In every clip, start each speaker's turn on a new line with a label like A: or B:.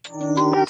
A: Hello.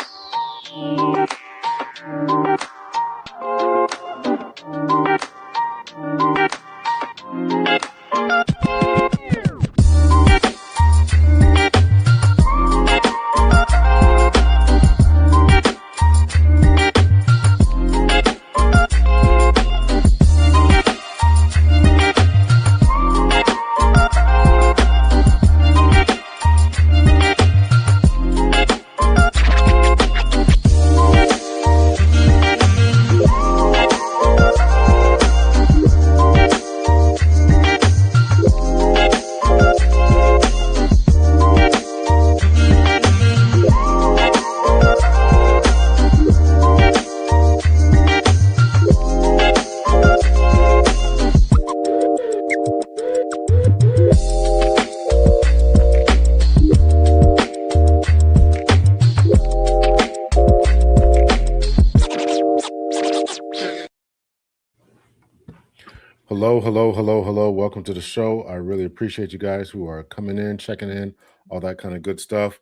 A: Welcome to the show. I really appreciate you guys who are coming in, checking in, all that kind of good stuff.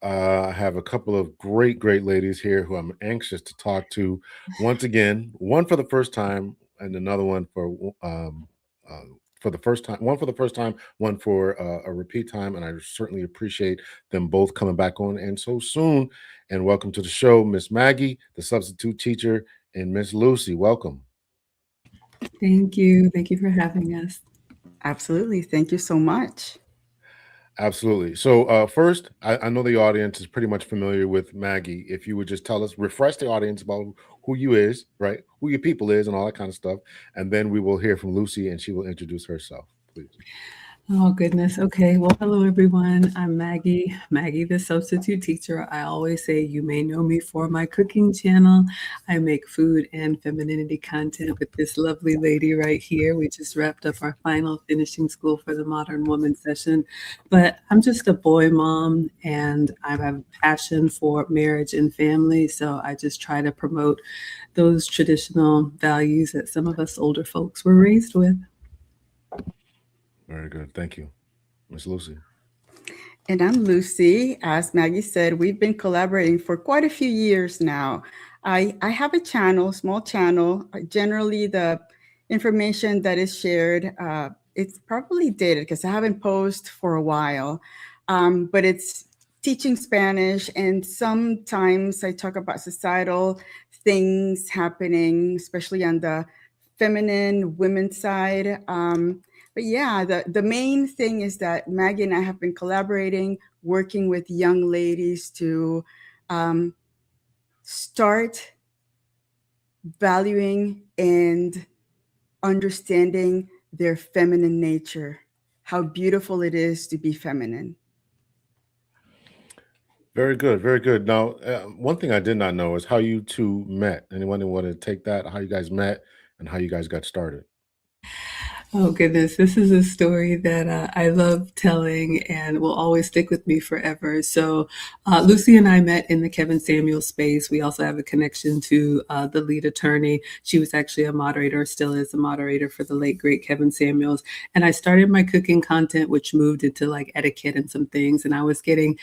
A: I have a couple of great ladies here who I'm anxious to talk to once again. One for the first time, and another one for the first time. One for the first time, one for a repeat time. And I certainly appreciate them both coming back on and so soon. And welcome to the show, Miss Maggie, the substitute teacher, and Miss Lucy. Welcome.
B: Thank you. Thank you for having us.
C: Absolutely. Thank you so much.
A: Absolutely. So first, I know the audience is pretty much familiar with Maggie. If you would just tell us, refresh the audience about who you is, right? Who your people is and all that kind of stuff. And then we will hear from Lucy and she will introduce herself, please.
B: Oh, goodness. Okay. Well, hello, everyone. I'm Maggie the Substitute Teacher. I always say you may know me for my cooking channel. I make food and femininity content with this lovely lady right here. We just wrapped up our final finishing school for the Modern Woman session. But I'm just a boy mom, and I have a passion for marriage and family. So I just try to promote those traditional values that some of us older folks were raised with.
A: Very good. Thank you. Miss Lucy.
C: And I'm Lucy. As Maggie said, we've been collaborating for quite a few years now. I have a channel, small channel. Generally, the information that is shared, it's probably dated because I haven't posted for a while, but it's teaching Spanish. And sometimes I talk about societal things happening, especially on the feminine women's side. But yeah, the main thing is that Maggie and I have been collaborating, working with young ladies to start valuing and understanding their feminine nature, how beautiful it is to be feminine.
A: Very good. Now, one thing I did not know is how you two met. Anyone want to take that, how you guys met and how you guys got started?
B: Oh, goodness. This is a story that I love telling and will always stick with me forever. So Lucy and I met in the Kevin Samuel space. We also have a connection to the lead attorney. She was actually a moderator, still is a moderator for the late, great Kevin Samuels. And I started my cooking content, which moved into like etiquette and some things. And I was getting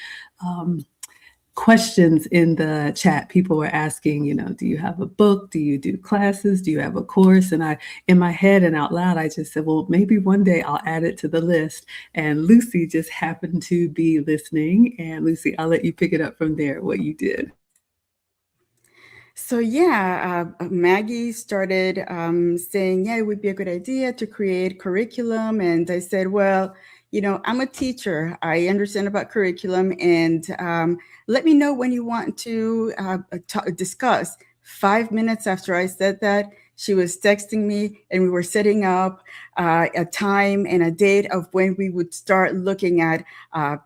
B: questions in the chat. People were asking, do you have a book? Do you do classes? Do you have a course? And in my head and out loud, I just said, well, maybe one day I'll add it to the list. And Lucy just happened to be listening. And Lucy, I'll let you pick it up from there, what you did.
C: So yeah, Maggie started saying, yeah, it would be a good idea to create curriculum. And I said, well, I'm a teacher. I understand about curriculum, and let me know when you want to discuss. 5 minutes after I said that, she was texting me, and we were setting up a time and a date of when we would start looking at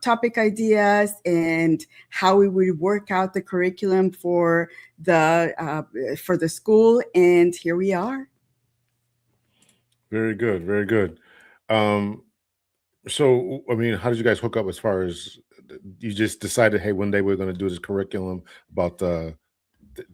C: topic ideas and how we would work out the curriculum for the school. And here we are.
A: Very good. So, I mean, how did you guys hook up as far as you just decided, hey, one day we're going to do this curriculum about the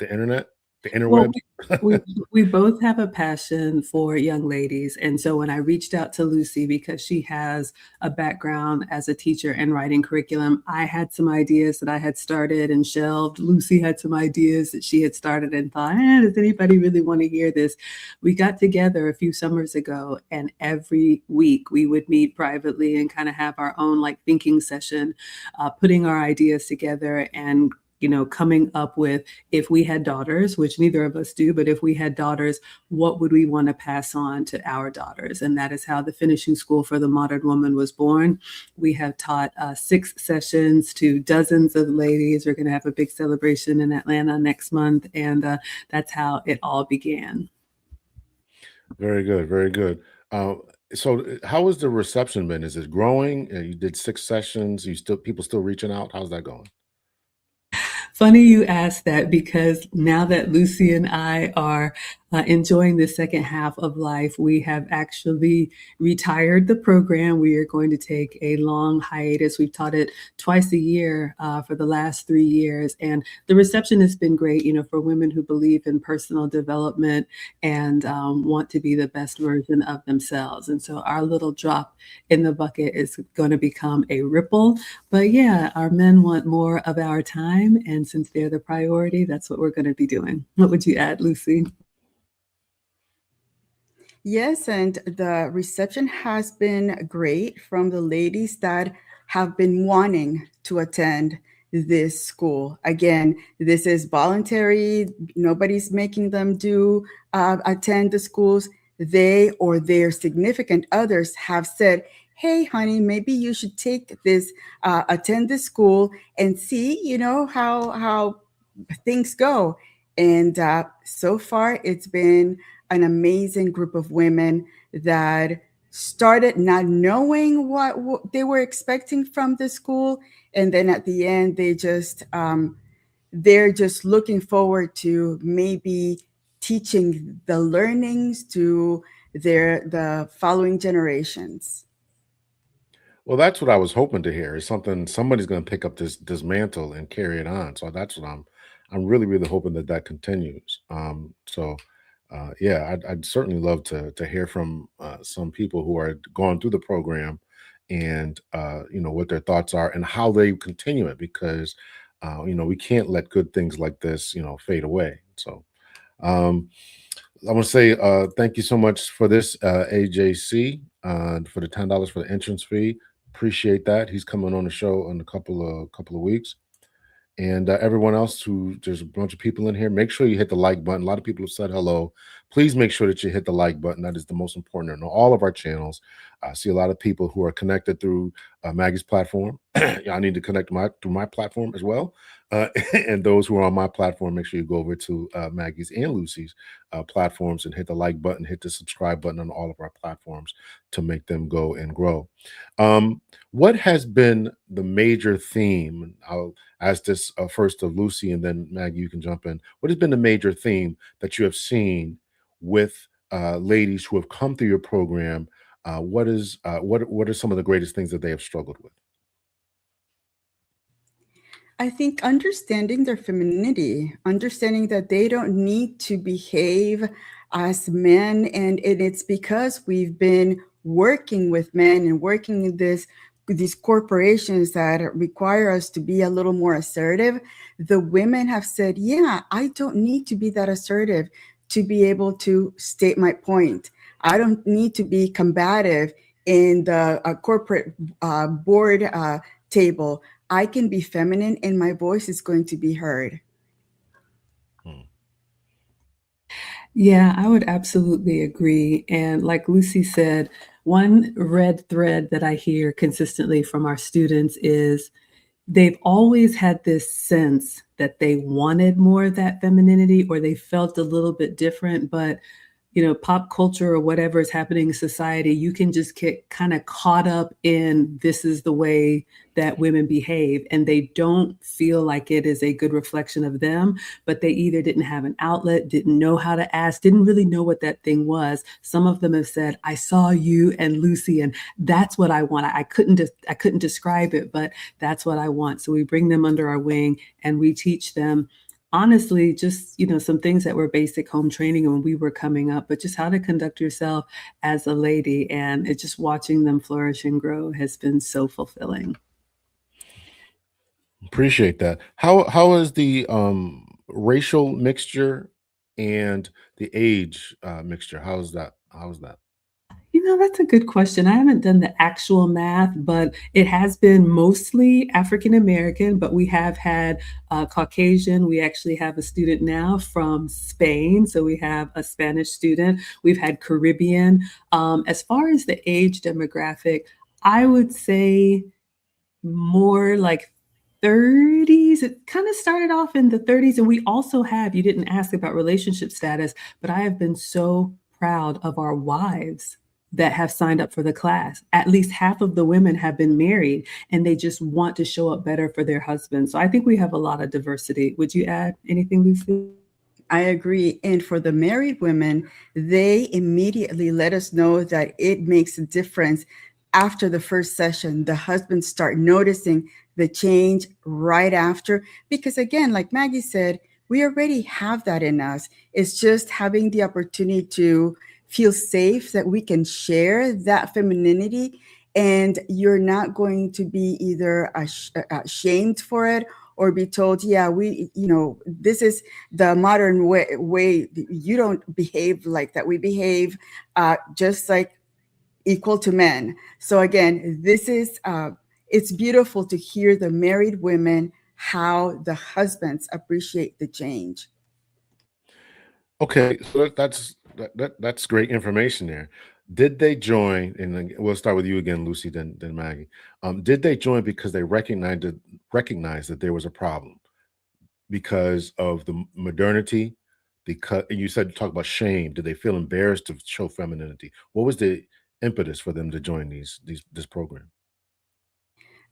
A: internet? The
B: Well,
A: interwebs?
B: we both have a passion for young ladies, and so when I reached out to Lucy because she has a background as a teacher and writing curriculum, I had some ideas that I had started and shelved. Lucy had some ideas that she had started and thought, does anybody really want to hear this? We got together a few summers ago, and every week we would meet privately and kind of have our own like thinking session, putting our ideas together and coming up with, if we had daughters, which neither of us do, but if we had daughters, what would we want to pass on to our daughters? And that is how the Finishing School for the Modern Woman was born. We have taught 6 sessions to dozens of ladies. We're going to have a big celebration in Atlanta next month. And that's how it all began.
A: Very good, very good. So how has the reception been? Is it growing? You did 6 sessions. People still reaching out? How's that going?
B: Funny you asked that, because now that Lucy and I are enjoying the second half of life, we have actually retired the program. We are going to take a long hiatus. We've taught it twice a year for the last 3 years, and the reception has been great, for women who believe in personal development and want to be the best version of themselves. And so our little drop in the bucket is going to become a ripple. But yeah, our men want more of our time, and since they're the priority, that's what we're going to be doing. What would you add, Lucy?
C: Yes, and the reception has been great from the ladies that have been wanting to attend this school. Again, this is voluntary. Nobody's making them attend the schools. They or their significant others have said, hey, honey, maybe you should take this, attend this school and see, how things go. And so far, it's been an amazing group of women that started not knowing what they were expecting from the school, and then at the end they're just looking forward to maybe teaching the learnings to the following generations.
A: Well, that's what I was hoping to hear. Is somebody's going to pick up this mantle and carry it on. So that's what I'm really really hoping that continues. Yeah, I'd certainly love to hear from some people who are going through the program, and what their thoughts are and how they continue it, because we can't let good things like this fade away. So um, I want to say thank you so much for this, AJC, for the $10 for the entrance fee. Appreciate that. He's coming on the show in a couple of weeks. And everyone else, there's a bunch of people in here, make sure you hit the like button. A lot of people have said hello. Please make sure that you hit the like button. That is the most important on all of our channels. I see a lot of people who are connected through Maggie's platform. I need to connect through my platform as well. And those who are on my platform, make sure you go over to Maggie's and Lucy's platforms and hit the like button, hit the subscribe button on all of our platforms to make them go and grow. What has been the major theme? I'll ask this first of Lucy, and then Maggie, you can jump in. What has been the major theme that you have seen with ladies who have come through your program? What are some of the greatest things that they have struggled with?
C: I think understanding their femininity, understanding that they don't need to behave as men. And it's because we've been working with men and working in these corporations that require us to be a little more assertive. The women have said, yeah, I don't need to be that assertive to be able to state my point. I don't need to be combative in the corporate board table. I can be feminine and my voice is going to be heard.
B: Yeah, I would absolutely agree. And like Lucy said, one red thread that I hear consistently from our students is they've always had this sense that they wanted more of that femininity, or they felt a little bit different, but pop culture or whatever is happening in society, you can just get kind of caught up in this is the way that women behave, and they don't feel like it is a good reflection of them, but they either didn't have an outlet, didn't know how to ask, didn't really know what that thing was. Some of them have said, I saw you and Lucy, and that's what I want. I couldn't describe it, but that's what I want. So we bring them under our wing and we teach them honestly, just, some things that were basic home training when we were coming up, but just how to conduct yourself as a lady. And it's just watching them flourish and grow has been so fulfilling.
A: Appreciate that. How is the racial mixture and the age mixture? How's that? How's that?
B: That's a good question. I haven't done the actual math, but it has been mostly African American, but we have had Caucasian. We actually have a student now from Spain. So we have a Spanish student. We've had Caribbean. As far as the age demographic, I would say more like 30s. It kind of started off in the 30s. And we also have, you didn't ask about relationship status, but I have been so proud of our wives that have signed up for the class. At least half of the women have been married and they just want to show up better for their husbands. So I think we have a lot of diversity. Would you add anything, Lucy?
C: I agree. And for the married women, they immediately let us know that it makes a difference. After the first session, the husbands start noticing the change right after, because again, like Maggie said, we already have that in us. It's just having the opportunity to feel safe that we can share that femininity, and you're not going to be either ashamed for it or be told, yeah, this is the modern way. You don't behave like that. We behave just like equal to men. So again, this is, it's beautiful to hear the married women, how the husbands appreciate the change.
A: Okay, so that's great information there. Did they join? And then we'll start with you again, Lucy, then Maggie. Did they join because they recognized that there was a problem because of the modernity? Because you said talk about shame. Did they feel embarrassed to show femininity? What was the impetus for them to join this program?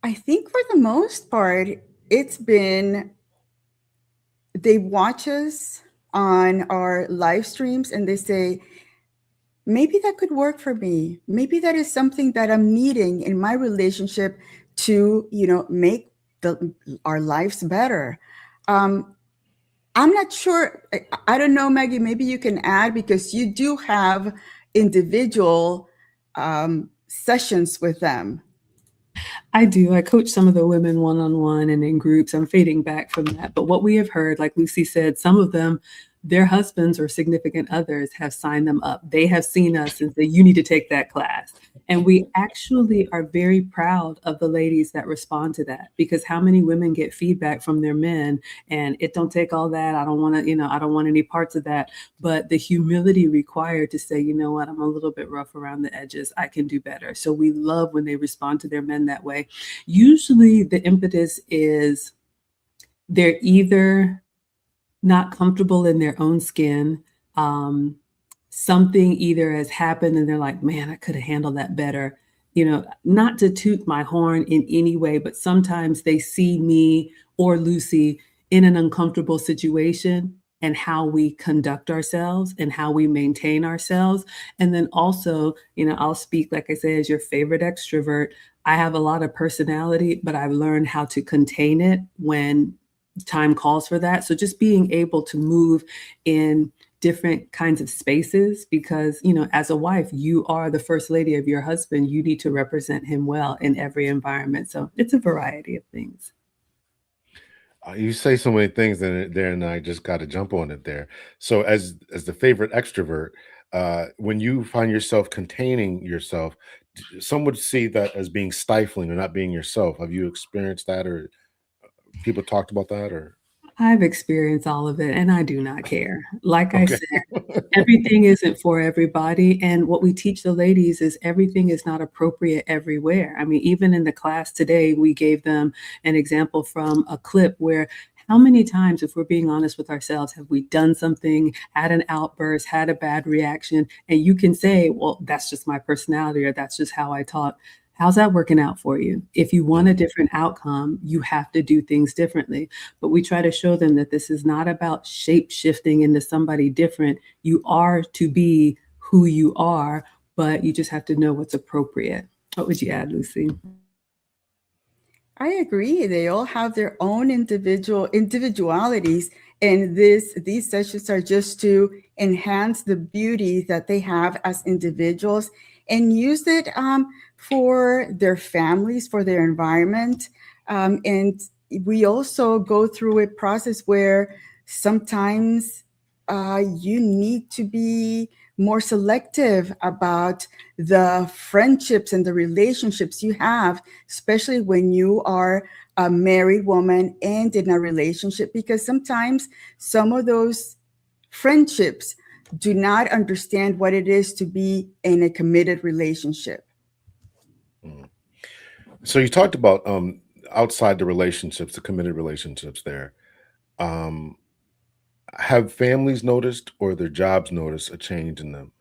C: I think for the most part, it's been, they watch us on our live streams and they say, maybe that could work for me. Maybe that is something that I'm needing in my relationship to, make our lives better. I'm not sure. I don't know, Maggie, maybe you can add, because you do have individual sessions with them.
B: I do. I coach some of the women one-on-one and in groups. I'm fading back from that. But what we have heard, like Lucy said, some of them, their husbands or significant others have signed them up. They have seen us and say, you need to take that class. And we actually are very proud of the ladies that respond to that, because how many women get feedback from their men and it don't take all that. I don't want to, I don't want any parts of that. But the humility required to say, you know what, I'm a little bit rough around the edges. I can do better. So we love when they respond to their men that way. Usually the impetus is they're either not comfortable in their own skin. Something either has happened and they're like, man, I could have handled that better. Not to toot my horn in any way, but sometimes they see me or Lucy in an uncomfortable situation and how we conduct ourselves and how we maintain ourselves. And then also, I'll speak, like I say, as your favorite extrovert. I have a lot of personality, but I've learned how to contain it when time calls for that. So just being able to move in different kinds of spaces, because, as a wife, you are the first lady of your husband. You need to represent him well in every environment. So it's a variety of things.
A: You say so many things in there, and I just got to jump on it there. So, as the favorite extrovert, when you find yourself containing yourself, some would see that as being stifling or not being yourself. Have you experienced that, or people talked about that, or?
B: I've experienced all of it and I do not care. Like I
A: Okay.
B: said, everything isn't for everybody. And what we teach the ladies is everything is not appropriate everywhere. I mean, even in the class today, we gave them an example from a clip where how many times, if we're being honest with ourselves, have we done something, had an outburst, had a bad reaction, and you can say, well, that's just my personality or that's just how I talk. How's that working out for you? If you want a different outcome, you have to do things differently. But we try to show them that this is not about shape shifting into somebody different. You are to be who you are, but you just have to know what's appropriate. What would you add, Lucy?
C: I agree. They all have their own individualities, And these sessions are just to enhance the beauty that they have as individuals and use it for their families, for their environment. And we also go through a process where sometimes you need to be more selective about the friendships and the relationships you have, especially when you are a married woman and in a relationship, because sometimes some of those friendships do not understand what it is to be in a committed relationship.
A: So you talked about outside the relationships, the committed relationships there. Have families noticed or their jobs noticed a change in them?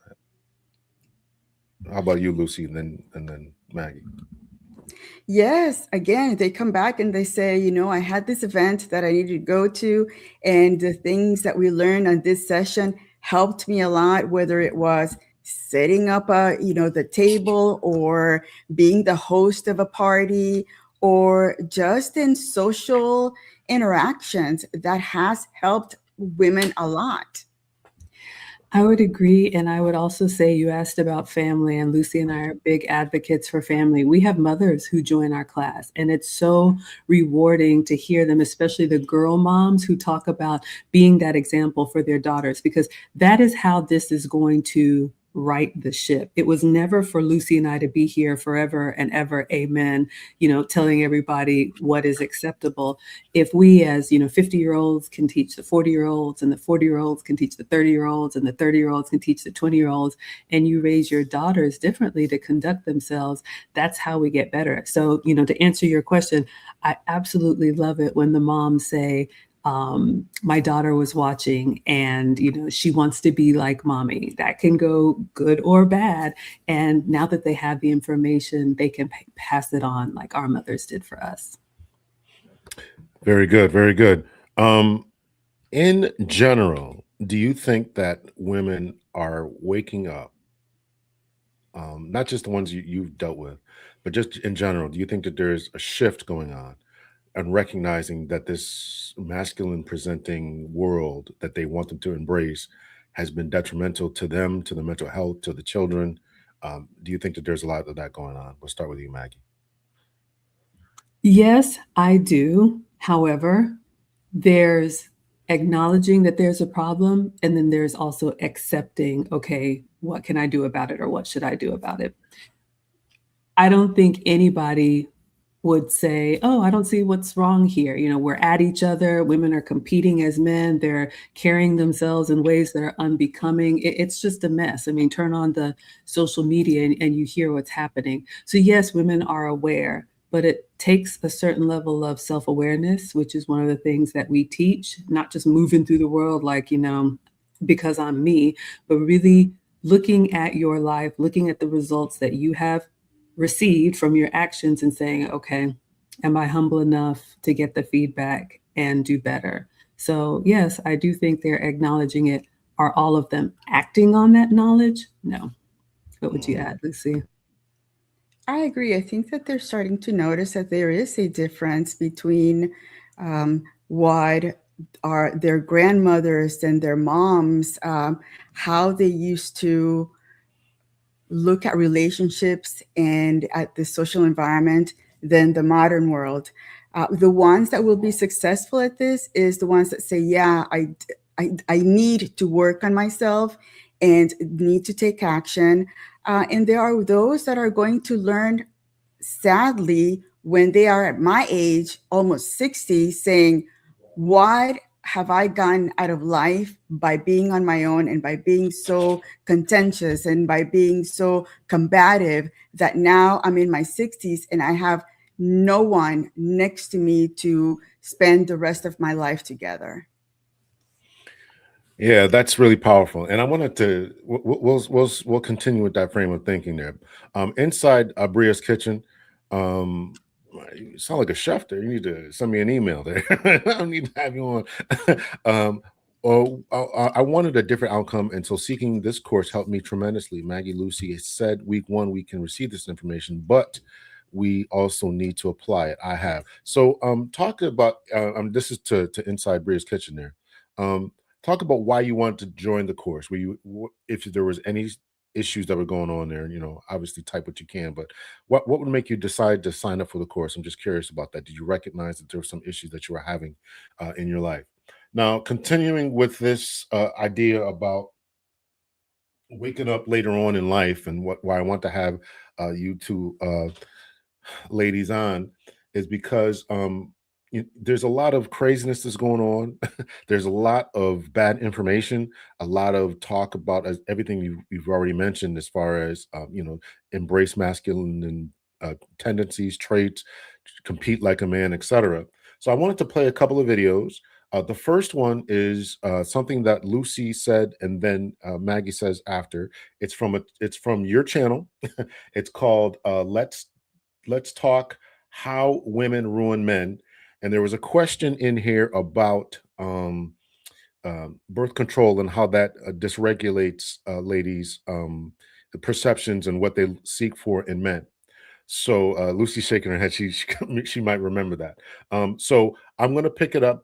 A: How about you, Lucy, and then Maggie?
C: Yes, again, they come back and they say, I had this event that I needed to go to, and the things that we learned on this session helped me a lot, whether it was setting up the table or being the host of a party or just in social interactions. That has helped women a lot.
B: I would agree. And I would also say, you asked about family, and Lucy and I are big advocates for family. We have mothers who join our class, and it's so rewarding to hear them, especially the girl moms who talk about being that example for their daughters, because that is how this is going to right the ship. It was never for Lucy and I to be here forever and ever, amen, telling everybody what is acceptable. If we as 50-year-olds can teach the 40-year-olds, and the 40-year-olds can teach the 30-year-olds, and the 30-year-olds can teach the 20-year-olds, and you raise your daughters differently to conduct themselves, that's how we get better. So, to answer your question, I absolutely love it when the moms say, my daughter was watching and, she wants to be like mommy. That can go good or bad. And now that they have the information, they can pass it on like our mothers did for us.
A: Very good. Very good. In general, do you think that women are waking up, not just the ones you've dealt with, but just in general, do you think that there's a shift going on and recognizing that this masculine presenting world that they want them to embrace has been detrimental to them, to their mental health, to the children? Do you think that there's a lot of that going on? We'll start with you, Maggie.
B: Yes, I do. However, there's acknowledging that there's a problem, and then there's also accepting, okay, what can I do about it, or what should I do about it? I don't think anybody would say, oh, I don't see what's wrong here. We're at each other. Women are competing as men. They're carrying themselves in ways that are unbecoming. It's just a mess. I mean, turn on the social media and you hear what's happening. So yes, women are aware, but it takes a certain level of self-awareness, which is one of the things that we teach, not just moving through the world like, because I'm me, but really looking at your life, looking at the results that you have received from your actions and saying, okay, am I humble enough to get the feedback and do better? So yes, I do think they're acknowledging it. Are all of them acting on that knowledge? No. What would you add, Lucy?
C: I agree. I think that they're starting to notice that there is a difference between what are their grandmothers and their moms, how they used to look at relationships and at the social environment than the modern world. The ones that will be successful at this is the ones that say, yeah, I need to work on myself and need to take action. And there are those that are going to learn, sadly, when they are at my age, almost 60, saying, what have I gotten out of life by being on my own and by being so contentious and by being so combative that now I'm in my 60s and I have no one next to me to spend the rest of my life together.
A: Yeah, that's really powerful, and I wanted to we'll continue with that frame of thinking there. Inside Bria's kitchen, you sound like a chef there. You need to send me an email there. I don't need to have you on. I wanted a different outcome, and so seeking this course helped me tremendously. Maggie Lucy said week one we can receive this information, but we also need to apply it. I have. So talk about this is to Inside Bria's kitchen there. Talk about why you wanted to join the course. If there was any issues that were going on there, obviously type what you can, but what would make you decide to sign up for the course? I'm just curious about that. Did you recognize that there were some issues that you were having in your life? Now, continuing with this idea about waking up later on in life, and why I want to have you two ladies on is because there's a lot of craziness that's going on. There's a lot of bad information, a lot of talk about everything you've already mentioned as far as embrace masculine and tendencies, traits, compete like a man, etc. So I wanted to play a couple of videos. The first one is something that Lucy said, and then Maggie says after. It's from your channel. It's called Let's Talk How Women Ruin Men. And there was a question in here about birth control and how that dysregulates ladies' the perceptions and what they seek for in men. So Lucy's shaking her head. She might remember that. So I'm going to pick it up.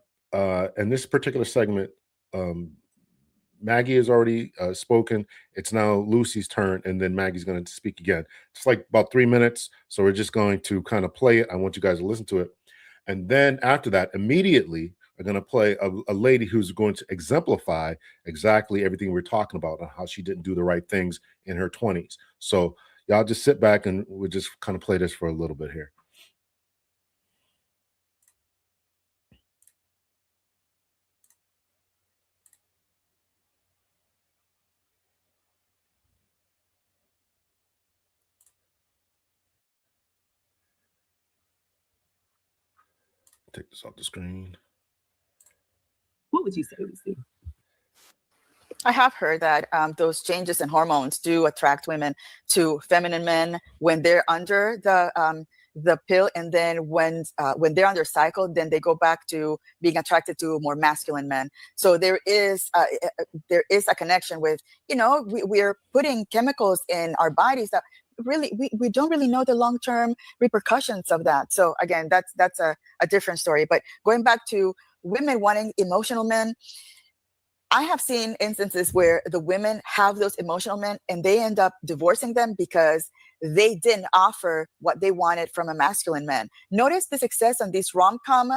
A: In this particular segment, Maggie has already spoken. It's now Lucy's turn, and then Maggie's going to speak again. It's like about 3 minutes, so we're just going to kind of play it. I want you guys to listen to it. And then after that, immediately, we're going to play a lady who's going to exemplify exactly everything we're talking about and how she didn't do the right things in her 20s. So y'all just sit back, and we'll just kind of play this for a little bit here. Take this off the screen.
B: What would you say, Lucy?
D: I have heard that those changes in hormones do attract women to feminine men when they're under the pill, and then when they're on their cycle, then they go back to being attracted to more masculine men. So there is a connection with, we're putting chemicals in our bodies that really we don't really know the long-term repercussions of that. So again, that's a different story. But going back to women wanting emotional men, I have seen instances where the women have those emotional men and they end up divorcing them because they didn't offer what they wanted from a masculine man. Notice the success on these rom-com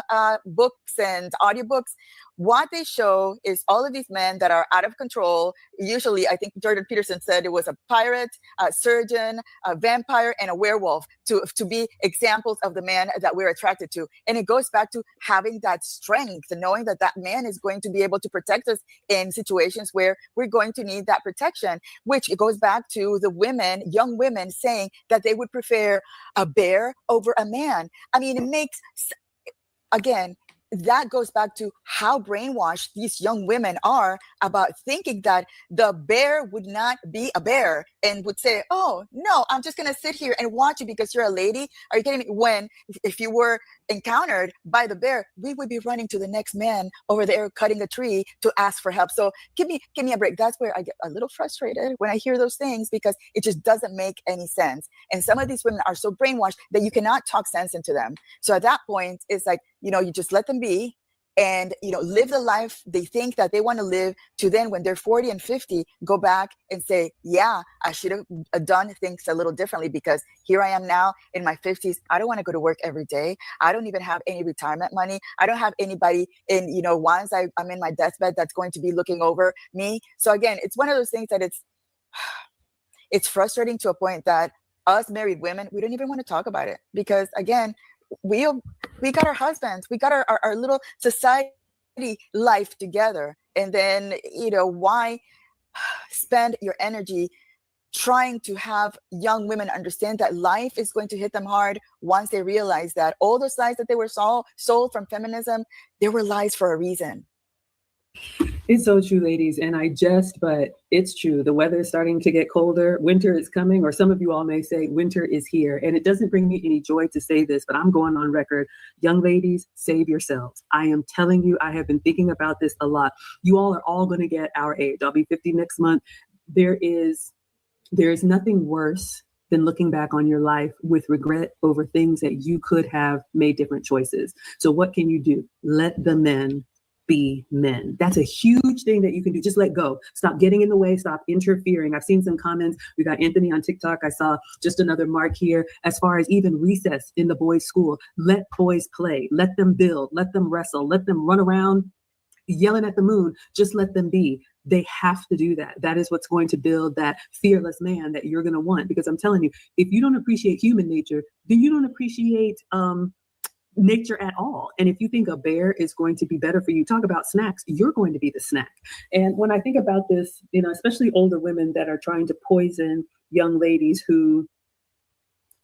D: books and audiobooks. What they show is all of these men that are out of control. Usually, I think Jordan Peterson said it was a pirate, a surgeon, a vampire, and a werewolf to be examples of the man that we're attracted to. And it goes back to having that strength and knowing that that man is going to be able to protect us in situations where we're going to need that protection, which it goes back to the women, young women, saying that they would prefer a bear over a man. I mean, it makes, again, that goes back to how brainwashed these young women are about thinking that the bear would not be a bear and would say, oh, no, I'm just going to sit here and watch you because you're a lady. Are you kidding me? When if you were encountered by the bear, we would be running to the next man over there cutting a tree to ask for help. So give me a break. That's where I get a little frustrated when I hear those things, because it just doesn't make any sense. And some of these women are so brainwashed that you cannot talk sense into them. So at that point, it's like, you just let them be and, live the life they think that they want to live, to then when they're 40 and 50, go back and say, yeah, I should have done things a little differently, because here I am now in my 50s. I don't want to go to work every day. I don't even have any retirement money. I don't have anybody in, once I'm in my deathbed that's going to be looking over me. So again, it's one of those things that it's frustrating to a point that us married women, we don't even want to talk about it, because again, we got our husbands, we got our little society life together. And then, why spend your energy trying to have young women understand that life is going to hit them hard once they realize that all those lies that they were sold from feminism, they were lies for a reason.
B: It's so true, ladies. And but it's true. The weather is starting to get colder. Winter is coming, or some of you all may say winter is here. And it doesn't bring me any joy to say this, but I'm going on record. Young ladies, save yourselves. I am telling you, I have been thinking about this a lot. You all are all going to get our age. I'll be 50 next month. There is nothing worse than looking back on your life with regret over things that you could have made different choices. So what can you do? Let the men be men. That's a huge thing that you can do. Just let go. Stop getting in the way. Stop interfering. I've seen some comments. We got Anthony on TikTok. I saw just another mark here as far as even recess in the boys' school. Let boys play. Let them build. Let them wrestle. Let them run around yelling at the moon. Just let them be. They have to do that. That is what's going to build that fearless man that you're going to want. Because I'm telling you, if you don't appreciate human nature, then you don't appreciate nature at all. And if you think a bear is going to be better for you, talk about snacks, you're going to be the snack. And when I think about this, you know, especially older women that are trying to poison young ladies who,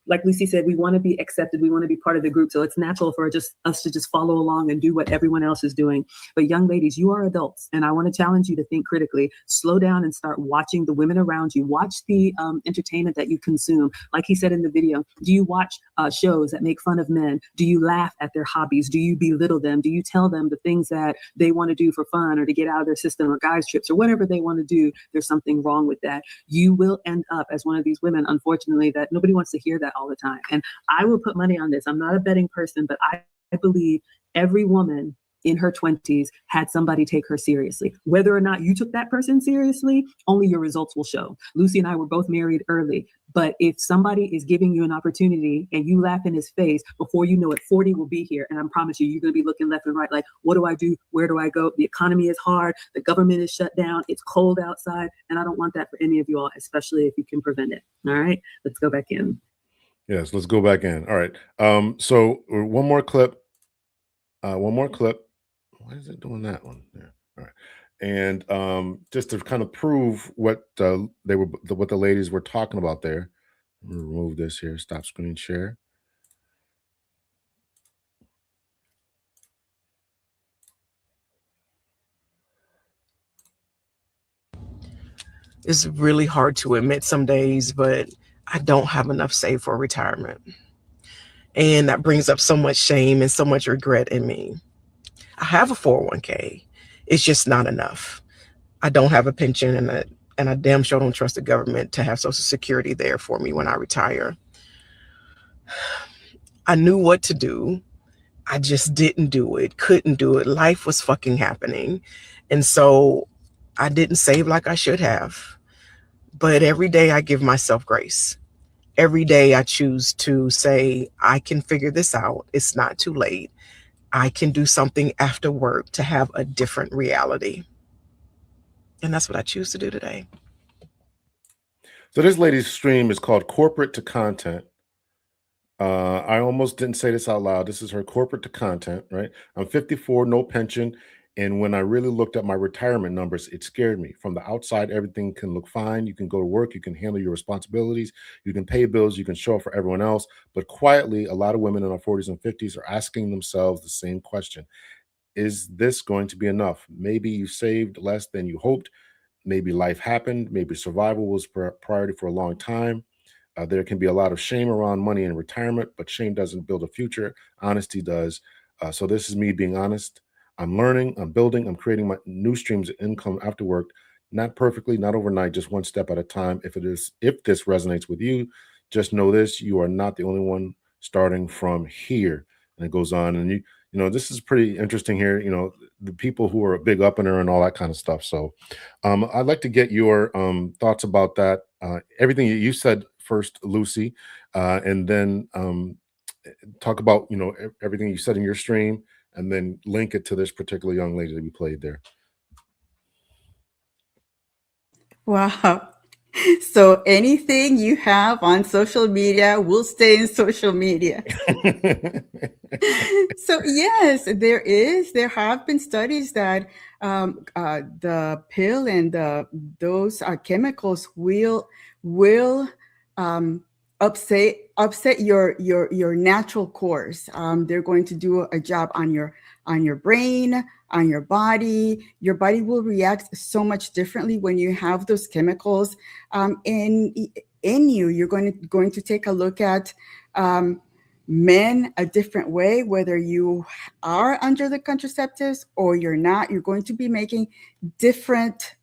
B: like Lucy said, we want to be accepted. We want to be part of the group. So it's natural for us to just follow along and do what everyone else is doing. But young ladies, you are adults. And I want to challenge you to think critically, slow down and start watching the women around you. Watch the entertainment that you consume. Like he said in the video, do you watch shows that make fun of men? Do you laugh at their hobbies? Do you belittle them? Do you tell them the things that they want to do for fun or to get out of their system or guys trips or whatever they want to do? There's something wrong with that. You will end up as one of these women, unfortunately, that nobody wants to hear that all the time. And I will put money on this. I'm not a betting person, but I believe every woman in her 20s had somebody take her seriously. Whether or not you took that person seriously, only your results will show. Lucy and I were both married early, but if somebody is giving you an opportunity and you laugh in his face, before you know it, 40 will be here. And I promise you, you're going to be looking left and right like, what do I do? Where do I go? The economy is hard. The government is shut down. It's cold outside. And I don't want that for any of you all, especially if you can prevent it. All right, let's go back in.
A: Yes, let's go back in. All right. So one more clip. One more clip. Why is it doing that one? Yeah. All right. And just to kind of prove what what the ladies were talking about there. I'm gonna remove this here. Stop screen share.
E: It's really hard to admit some days, but I don't have enough saved for retirement. And that brings up so much shame and so much regret in me. I have a 401k. It's just not enough. I don't have a pension and I damn sure don't trust the government to have Social Security there for me when I retire. I knew what to do. I just didn't do it, couldn't do it. Life was fucking happening. And so I didn't save like I should have. But every day I give myself grace. Every day I choose to say, I can figure this out. It's not too late. I can do something after work to have a different reality. And that's what I choose to do today.
A: So this lady's stream is called Corporate to Content. I almost didn't say this out loud. This is her corporate to content, right? I'm 54, no pension. And when I really looked at my retirement numbers, it scared me. From the outside, everything can look fine. You can go to work, you can handle your responsibilities, you can pay bills, you can show up for everyone else. But quietly, a lot of women in their 40s and 50s are asking themselves the same question. Is this going to be enough? Maybe you saved less than you hoped. Maybe life happened. Maybe survival was priority for a long time. There can be a lot of shame around money in retirement, but shame doesn't build a future. Honesty does. So this is me being honest. I'm learning, I'm building, I'm creating my new streams of income after work, not perfectly, not overnight, just one step at a time. If this resonates with you, just know this, you are not the only one starting from here. And it goes on. And you know, this is pretty interesting here, you know, the people who are a big up and her and all that kind of stuff. So I'd like to get your thoughts about that. Everything you said first, Lucy, and then talk about, you know, everything you said in your stream, and then link it to this particular young lady that we played there.
C: Wow. So anything you have on social media will stay in social media. So yes, there have been studies that the pill and those chemicals will upset your natural course. They're going to do a job on your brain, on your body. Your body will react so much differently when you have those chemicals in you. You're going to take a look at men a different way, whether you are under the contraceptives or you're not. You're going to be making different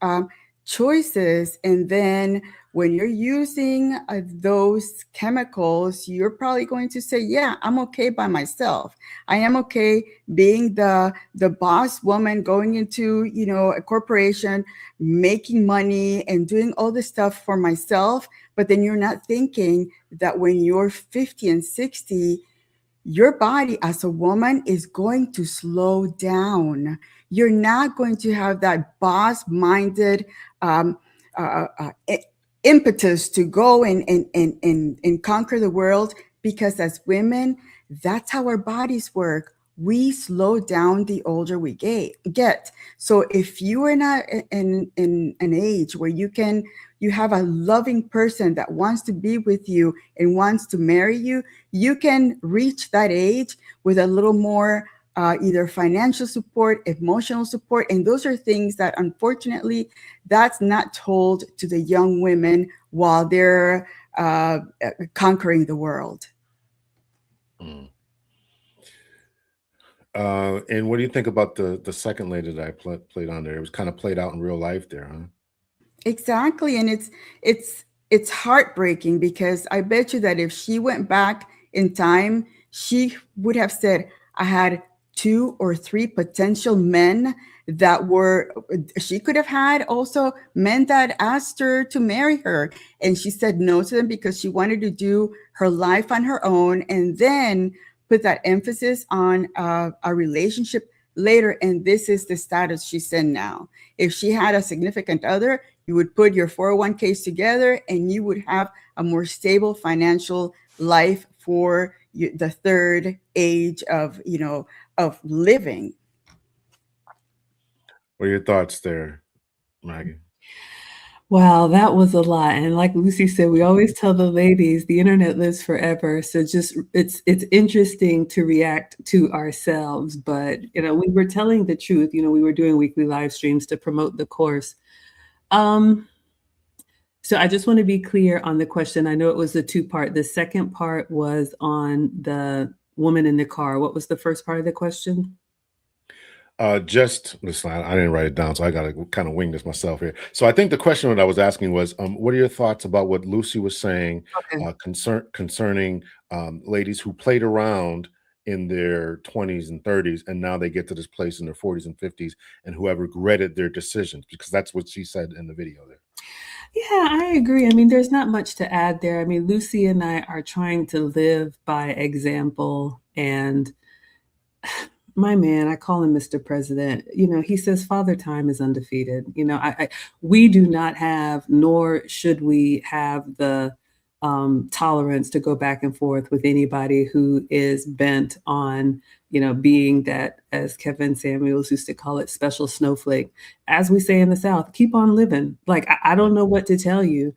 C: choices. And then when you're using those chemicals, you're probably going to say, yeah, I'm okay by myself. I am okay being the boss woman going into, you know, a corporation, making money and doing all this stuff for myself. But then you're not thinking that when you're 50 and 60, your body as a woman is going to slow down. You're not going to have that boss-minded impetus to go and conquer the world, because as women, that's how our bodies work. We slow down the older we get. So if you are not in an age where you have a loving person that wants to be with you and wants to marry you, you can reach that age with a little more either financial support, emotional support. And those are things that, unfortunately, that's not told to the young women while they're conquering the world.
A: Mm. And what do you think about the second lady that I played on there? It was kind of played out in real life there, huh?
C: Exactly. And it's heartbreaking, because I bet you that if she went back in time, she would have said, I had 2 or 3 potential men that she could have had also men that asked her to marry her. And she said no to them because she wanted to do her life on her own, and then put that emphasis on a relationship later. And this is the status she's in now. If she had a significant other, you would put your 401ks together and you would have a more stable financial life for the third age of, you know, of living.
A: What are your thoughts there, Maggie?
B: Wow, that was a lot. And like Lucy said, we always tell the ladies the internet lives forever. So just it's interesting to react to ourselves. But you know, we were telling the truth. You know, we were doing weekly live streams to promote the course. So I just want to be clear on the question. I know it was a 2-part. The second part was on the woman in the car. What was the first part of the question?
A: Just listen, I didn't write it down, so I got to kind of wing this myself here. So I think the question that I was asking was, what are your thoughts about what Lucy was saying
B: Okay.
A: concerning ladies who played around in their 20s and 30s, and now they get to this place in their 40s and 50s, and who have regretted their decisions, because that's what she said in the video there.
B: Yeah, I agree. I mean, there's not much to add there. I mean, Lucy and I are trying to live by example, and my man, I call him Mr. President, you know, he says Father Time is undefeated. You know, we do not have, nor should we have the tolerance to go back and forth with anybody who is bent on, you know, being that, as Kevin Samuels used to call it, special snowflake. As we say in the South, keep on living. Like, I don't know what to tell you.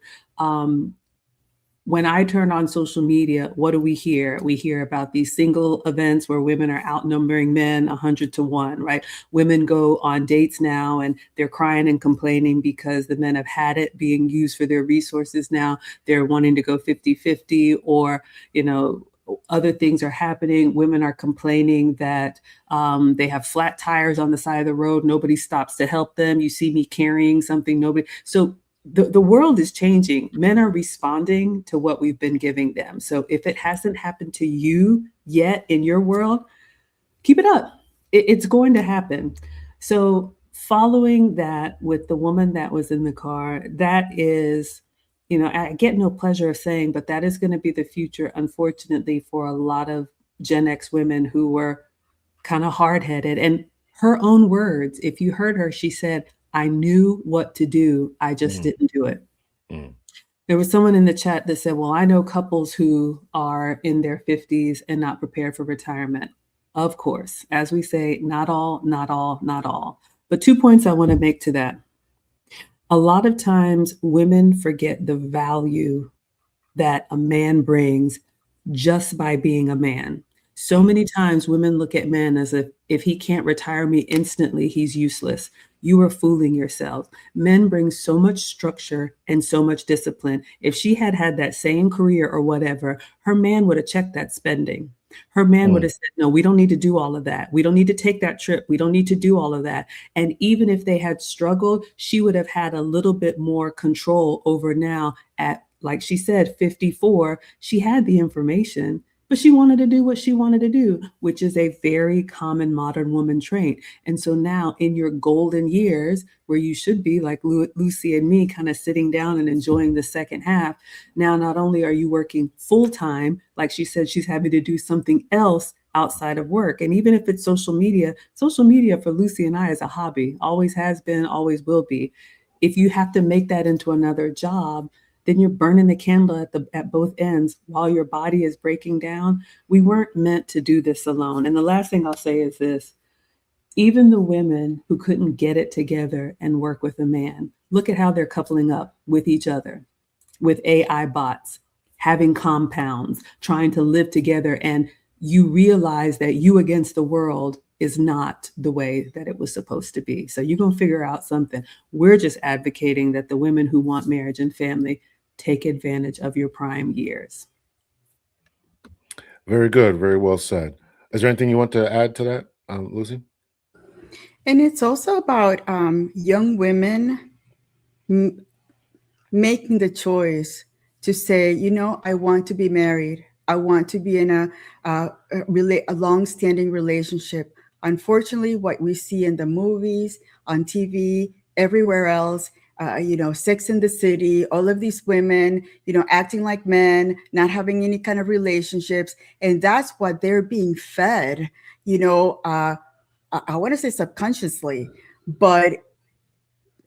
B: When I turn on social media, what do we hear? We hear about these single events where women are outnumbering men 100 to 1, right? Women go on dates now and they're crying and complaining because the men have had it, being used for their resources now. They're wanting to go 50-50, or, you know, other things are happening. Women are complaining that they have flat tires on the side of the road. Nobody stops to help them. You see me carrying something, nobody. So the world is changing. Men are responding to what we've been giving them. So if it hasn't happened to you yet in your world, keep it up. It's going to happen. So following that with the woman that was in the car, that is, you know, I get no pleasure of saying, but that is going to be the future, unfortunately, for a lot of Gen X women who were kind of hard-headed. And her own words, if you heard her, she said, I knew what to do. I just didn't do it. There was someone in the chat that said, well, I know couples who are in their 50s and not prepared for retirement. Of course, as we say, not all, not all, not all. But 2 points I want to make to that. A lot of times women forget the value that a man brings just by being a man. So many times women look at men as if he can't retire me instantly, he's useless. You are fooling yourself. Men bring so much structure and so much discipline. If she had had that same career or whatever, her man would have checked that spending. Her man would have said, no, we don't need to do all of that. We don't need to take that trip. We don't need to do all of that. And even if they had struggled, she would have had a little bit more control over now at, like she said, 54. She had the information, but she wanted to do what she wanted to do, which is a very common modern woman trait. And so now in your golden years, where you should be like Lucy and me, kind of sitting down and enjoying the second half, now not only are you working full time, like she said, she's having to do something else outside of work. And even if it's social media for Lucy and I is a hobby, always has been, always will be. If you have to make that into another job, then you're burning the candle at both ends while your body is breaking down. We weren't meant to do this alone. And the last thing I'll say is this: even the women who couldn't get it together and work with a man, look at how they're coupling up with each other, with AI bots, having compounds, trying to live together. And you realize that you against the world is not the way that it was supposed to be. So you're going to figure out something. We're just advocating that the women who want marriage and family take advantage of your prime years.
A: Very good. Very well said. Is there anything you want to add to that, Lucy?
C: And it's also about young women making the choice to say, you know, I want to be married. I want to be in a long-standing relationship. Unfortunately, what we see in the movies, on TV, everywhere else, you know, Sex in the City, all of these women, you know, acting like men, not having any kind of relationships. And that's what they're being fed, you know, I want to say subconsciously, but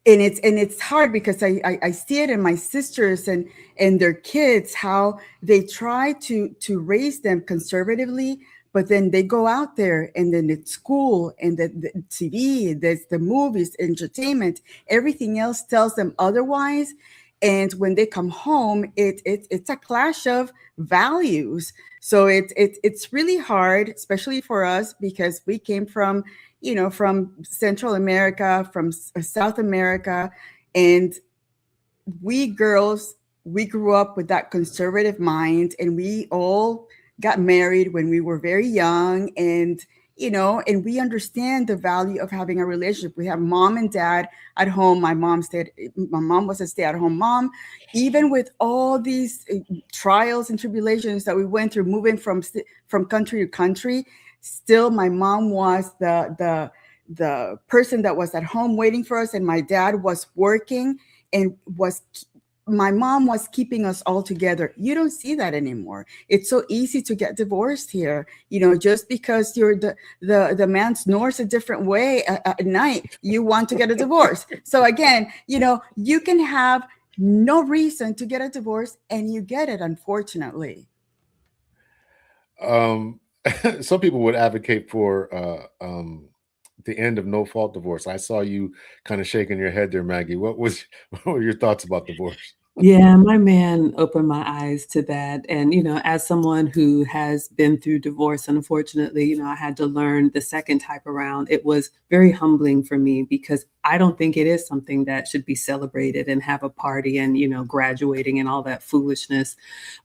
C: it's hard because I see it in my sisters and their kids, how they try to raise them conservatively, but then they go out there and then it's school and the TV, there's the movies, entertainment, everything else tells them otherwise. And when they come home, it's a clash of values. So it's really hard, especially for us, because we came from, you know, from Central America, from South America, and we girls, we grew up with that conservative mind, and we all got married when we were very young, and you know, and we understand the value of having a relationship. We have mom and dad at home. My mom was a stay-at-home mom. Even with all these trials and tribulations that we went through, moving from country to country, still my mom was the person that was at home waiting for us, and my dad was working and my mom was keeping us all together. You don't see that anymore. It's so easy to get divorced here. You know, just because you're the man snores a different way at night, you want to get a divorce. So again, you know, you can have no reason to get a divorce and you get it, unfortunately.
A: Some people would advocate for the end of no-fault divorce. I saw you kind of shaking your head there, Maggie. What were your thoughts about divorce?
B: Yeah, my man opened my eyes to that. And, you know, as someone who has been through divorce, unfortunately, you know, I had to learn the second type around. It was very humbling for me because I don't think it is something that should be celebrated and have a party and, you know, graduating and all that foolishness.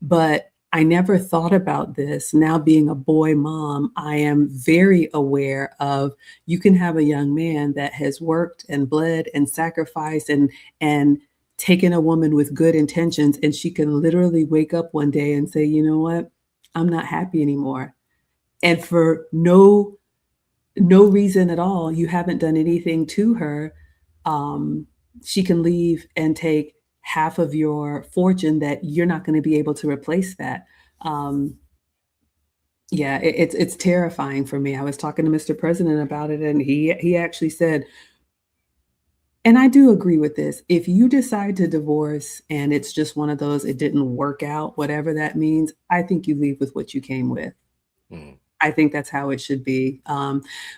B: But I never thought about this. Now being a boy mom, I am very aware of, you can have a young man that has worked and bled and sacrificed and taken a woman with good intentions, and she can literally wake up one day and say, you know what, I'm not happy anymore. And for no reason at all, you haven't done anything to her. She can leave and take half of your fortune that you're not going to be able to replace that. Yeah, it's terrifying for me. I was talking to Mr. President about it, and he actually said, and I do agree with this, if you decide to divorce and it's just one of those, it didn't work out, whatever that means, I think you leave with what you came with. I think that's how it should be.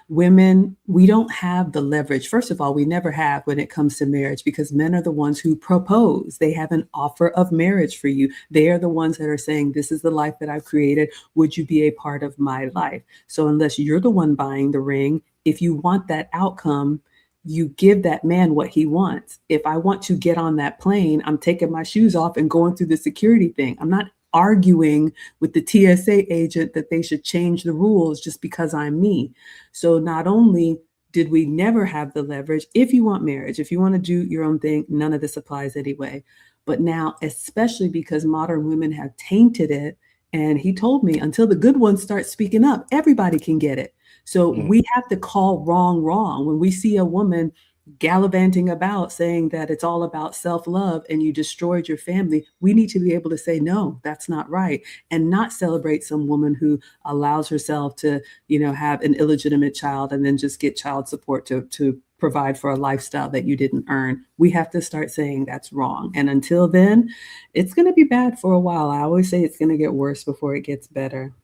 B: Women, we don't have the leverage. First of all, we never have when it comes to marriage, because men are the ones who propose. They have an offer of marriage for you. They are the ones that are saying, this is the life that I've created. Would you be a part of my life? So unless you're the one buying the ring, if you want that outcome, you give that man what he wants. If I want to get on that plane, I'm taking my shoes off and going through the security thing. I'm not arguing with the TSA agent that they should change the rules just because I'm me. So not only did we never have the leverage, if you want marriage, if you want to do your own thing, none of this applies anyway. But now, especially because modern women have tainted it, and he told me until the good ones start speaking up, everybody can get it. So we have to call wrong wrong. When we see a woman gallivanting about saying that it's all about self-love and you destroyed your family, we need to be able to say, no, that's not right, and not celebrate some woman who allows herself to, have an illegitimate child and then just get child support to provide for a lifestyle that you didn't earn. We have to start saying that's wrong. And until then, it's going to be bad for a while. I always say it's going to get worse before it gets better.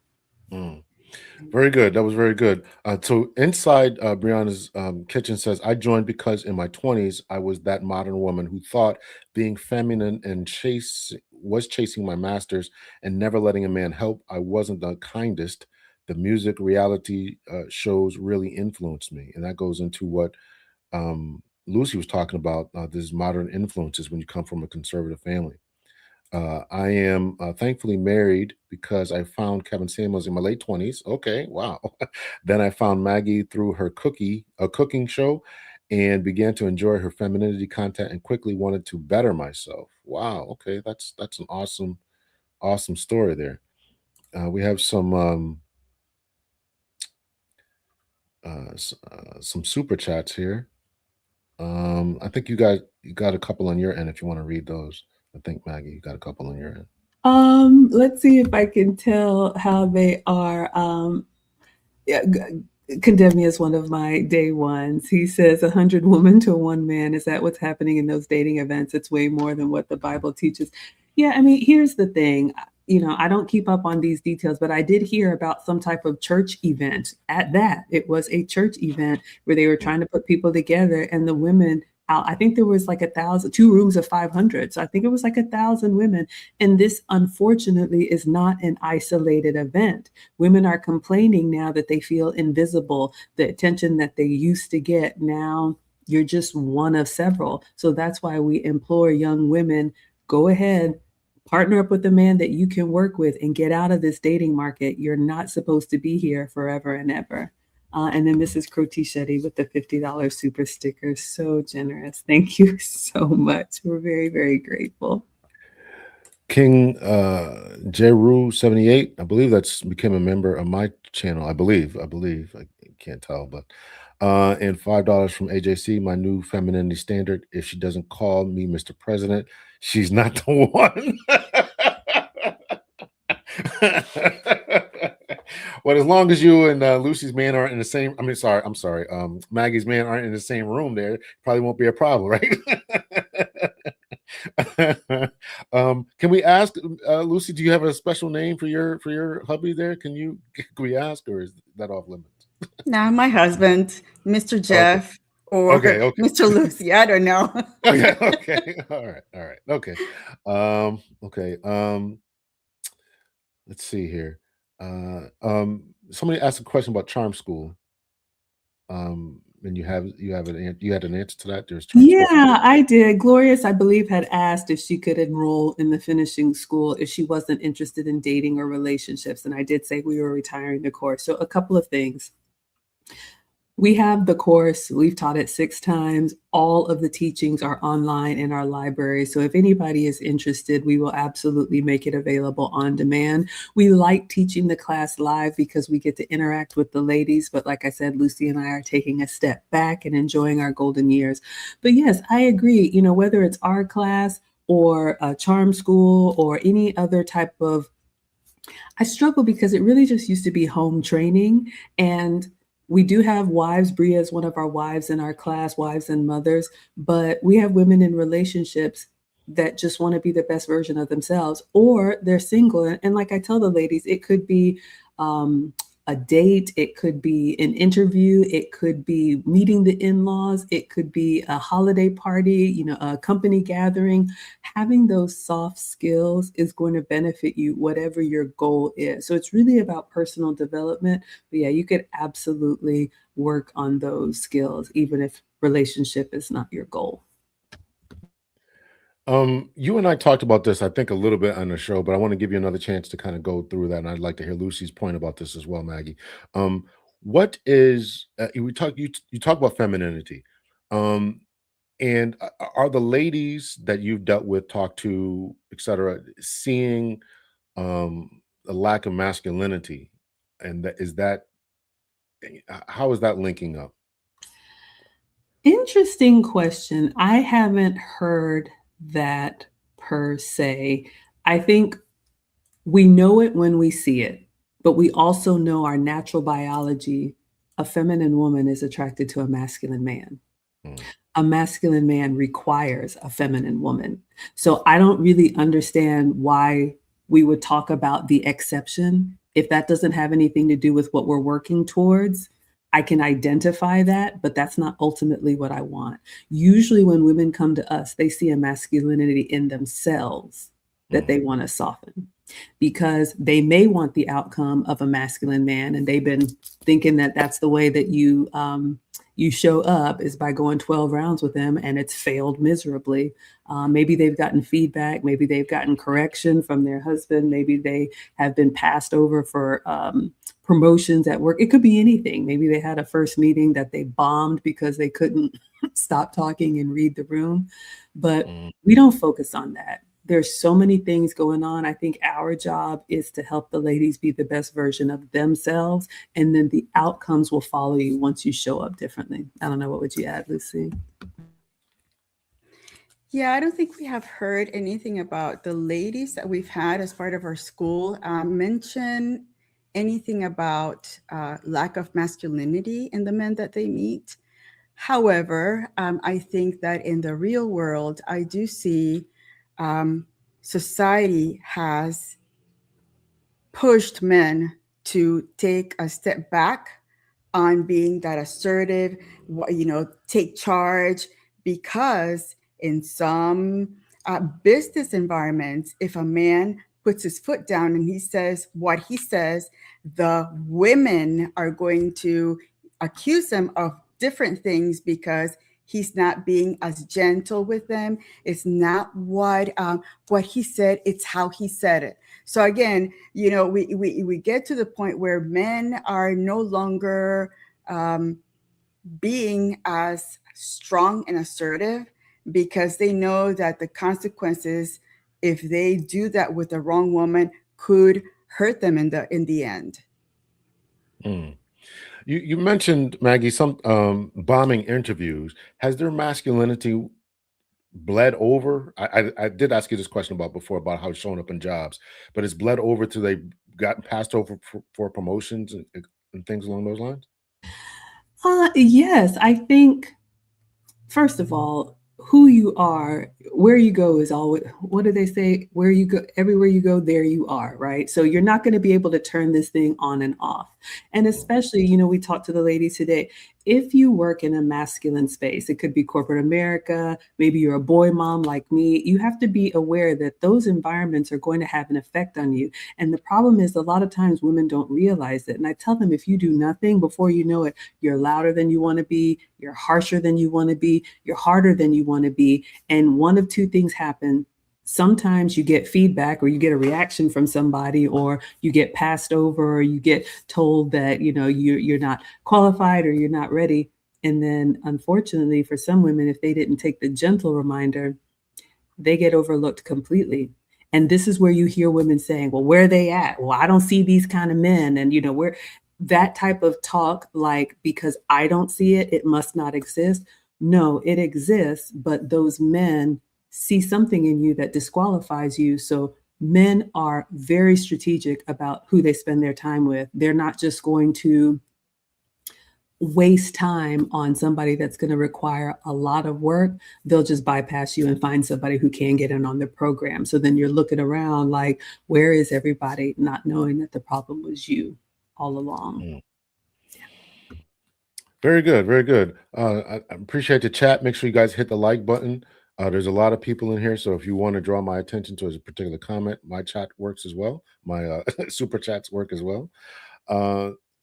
A: Very good. That was very good. So inside Brianna's kitchen says, I joined because in my 20s, I was that modern woman who thought being feminine and chasing my masters and never letting a man help. I wasn't the kindest. The music reality shows really influenced me. And that goes into what Lucy was talking about, these modern influences when you come from a conservative family. I am thankfully married because I found Kevin Samuels in my late 20s. Okay, wow. Then I found Maggie through her cooking show, and began to enjoy her femininity content and quickly wanted to better myself. Wow. Okay, that's an awesome story there. We have some super chats here. I think you got a couple on your end if you want to read those. I think, Maggie, you got a couple on your end.
B: Let's see if I can tell how they are. Condemn me as one of my day ones. He says 100 women to 1 man. Is that what's happening in those dating events? It's way more than what the Bible teaches. Yeah, I mean, here's the thing. I don't keep up on these details, but I did hear about some type of church event. At that, it was a church event where they were trying to put people together, and the women, I think there was like 1,000, 2 rooms of 500. So I think it was like 1,000 women. And this, unfortunately, is not an isolated event. Women are complaining now that they feel invisible. The attention that they used to get, now you're just one of several. So that's why we implore young women, go ahead, partner up with a man that you can work with and get out of this dating market. You're not supposed to be here forever and ever. And then Mrs. Croti Shetty with the $50 super sticker. So generous. Thank you so much. We're very, very grateful.
A: King Jeru 78, I believe that's became a member of my channel. I believe. I can't tell, but and $5 from AJC, my new femininity standard. If she doesn't call me Mr. President, she's not the one. Well, as long as you and Lucy's man aren't in the same, I'm sorry, Maggie's man aren't in the same room, there probably won't be a problem, right? Can we ask Lucy, do you have a special name for your hubby there? Can we ask, or is that off limits?
C: No, my husband, Mr. Jeff, or Mr. Lucy. I don't know.
A: Okay. All right. Okay. Let's see here. Somebody asked a question about charm school. And you had an answer to that.
B: Yeah, I did. Glorious, I believe, had asked if she could enroll in the finishing school if she wasn't interested in dating or relationships. And I did say we were retiring the course. So a couple of things. We have the course. We've taught it 6 times. All of the teachings are online in our library. So if anybody is interested, we will absolutely make it available on demand. We like teaching the class live because we get to interact with the ladies. But like I said, Lucy and I are taking a step back and enjoying our golden years. But yes, I agree. Whether it's our class or a charm school or any other type of, I struggle because it really just used to be home training. And we do have wives. Bria is one of our wives in our class, wives and mothers, but we have women in relationships that just want to be the best version of themselves, or they're single. And like I tell the ladies, it could be a date, it could be an interview, it could be meeting the in-laws, it could be a holiday party, a company gathering. Having those soft skills is going to benefit you, whatever your goal is. So it's really about personal development. But yeah, you could absolutely work on those skills, even if relationship is not your goal.
A: You and I talked about this, I think, a little bit on the show, but I want to give you another chance to kind of go through that, and I'd like to hear Lucy's point about this as well, Maggie. What is you talk about femininity, and are the ladies that you've dealt with, talked to, etc., seeing a lack of masculinity, and how is that linking up?
B: Interesting question. I haven't heard that per se. I think we know it when we see it, but we also know our natural biology. A feminine woman is attracted to a masculine man. A masculine man requires a feminine woman. So I don't really understand why we would talk about the exception. If that doesn't have anything to do with what we're working towards, I can identify that, but that's not ultimately what I want. Usually when women come to us, they see a masculinity in themselves that they want to soften, because they may want the outcome of a masculine man, and they've been thinking that that's the way that you show up, is by going 12 rounds with them, and it's failed miserably. Maybe they've gotten feedback, maybe they've gotten correction from their husband, maybe they have been passed over for promotions at work. It could be anything. Maybe they had a first meeting that they bombed because they couldn't stop talking and read the room. But we don't focus on that. There's so many things going on. I think our job is to help the ladies be the best version of themselves, and then the outcomes will follow you once you show up differently. I don't know. What would you add, Lucy?
C: Yeah, I don't think we have heard anything about the ladies that we've had as part of our school mention anything about lack of masculinity in the men that they meet. However, I think that in the real world, I do see society has pushed men to take a step back on being that assertive, take charge, because in some business environments, if a man puts his foot down and he says what he says, the women are going to accuse him of different things because he's not being as gentle with them. It's not what he said, it's how he said it. So again, we get to the point where men are no longer being as strong and assertive, because they know that the consequences, if they do that with the wrong woman, could hurt them in the end.
A: You mentioned, Maggie, some bombing interviews. Has their masculinity bled over? I did ask you this question before about how it's showing up in jobs, but it's bled over till they gotten passed over for promotions and things along those lines?
B: Yes, I think, first of all, who you are, where you go is always, what do they say? Where you go, everywhere you go, there you are, right? So you're not going to be able to turn this thing on and off. And especially, we talked to the ladies today, if you work in a masculine space, it could be corporate America, maybe you're a boy mom like me, you have to be aware that those environments are going to have an effect on you. And the problem is, a lot of times women don't realize it. And I tell them, if you do nothing, before you know it, you're louder than you want to be, you're harsher than you want to be, you're harder than you want to be. And one of two things happen. Sometimes you get feedback, or you get a reaction from somebody, or you get passed over, or you get told that, you're not qualified or you're not ready. And then unfortunately for some women, if they didn't take the gentle reminder, they get overlooked completely. And this is where you hear women saying, well, where are they at? Well, I don't see these kind of men. And, where that type of talk, like, because I don't see it, it must not exist. No, it exists, but those men see something in you that disqualifies you. So men are very strategic about who they spend their time with. They're not just going to waste time on somebody that's going to require a lot of work. They'll just bypass you and find somebody who can get in on the program. So then you're looking around like, where is everybody, not knowing that the problem was you. all along.
A: Mm. Very good, very good. I appreciate the chat. Make sure you guys hit the like button. There's a lot of people in here, so if you want to draw my attention to a particular comment, my chat works as well. My super chats work as well.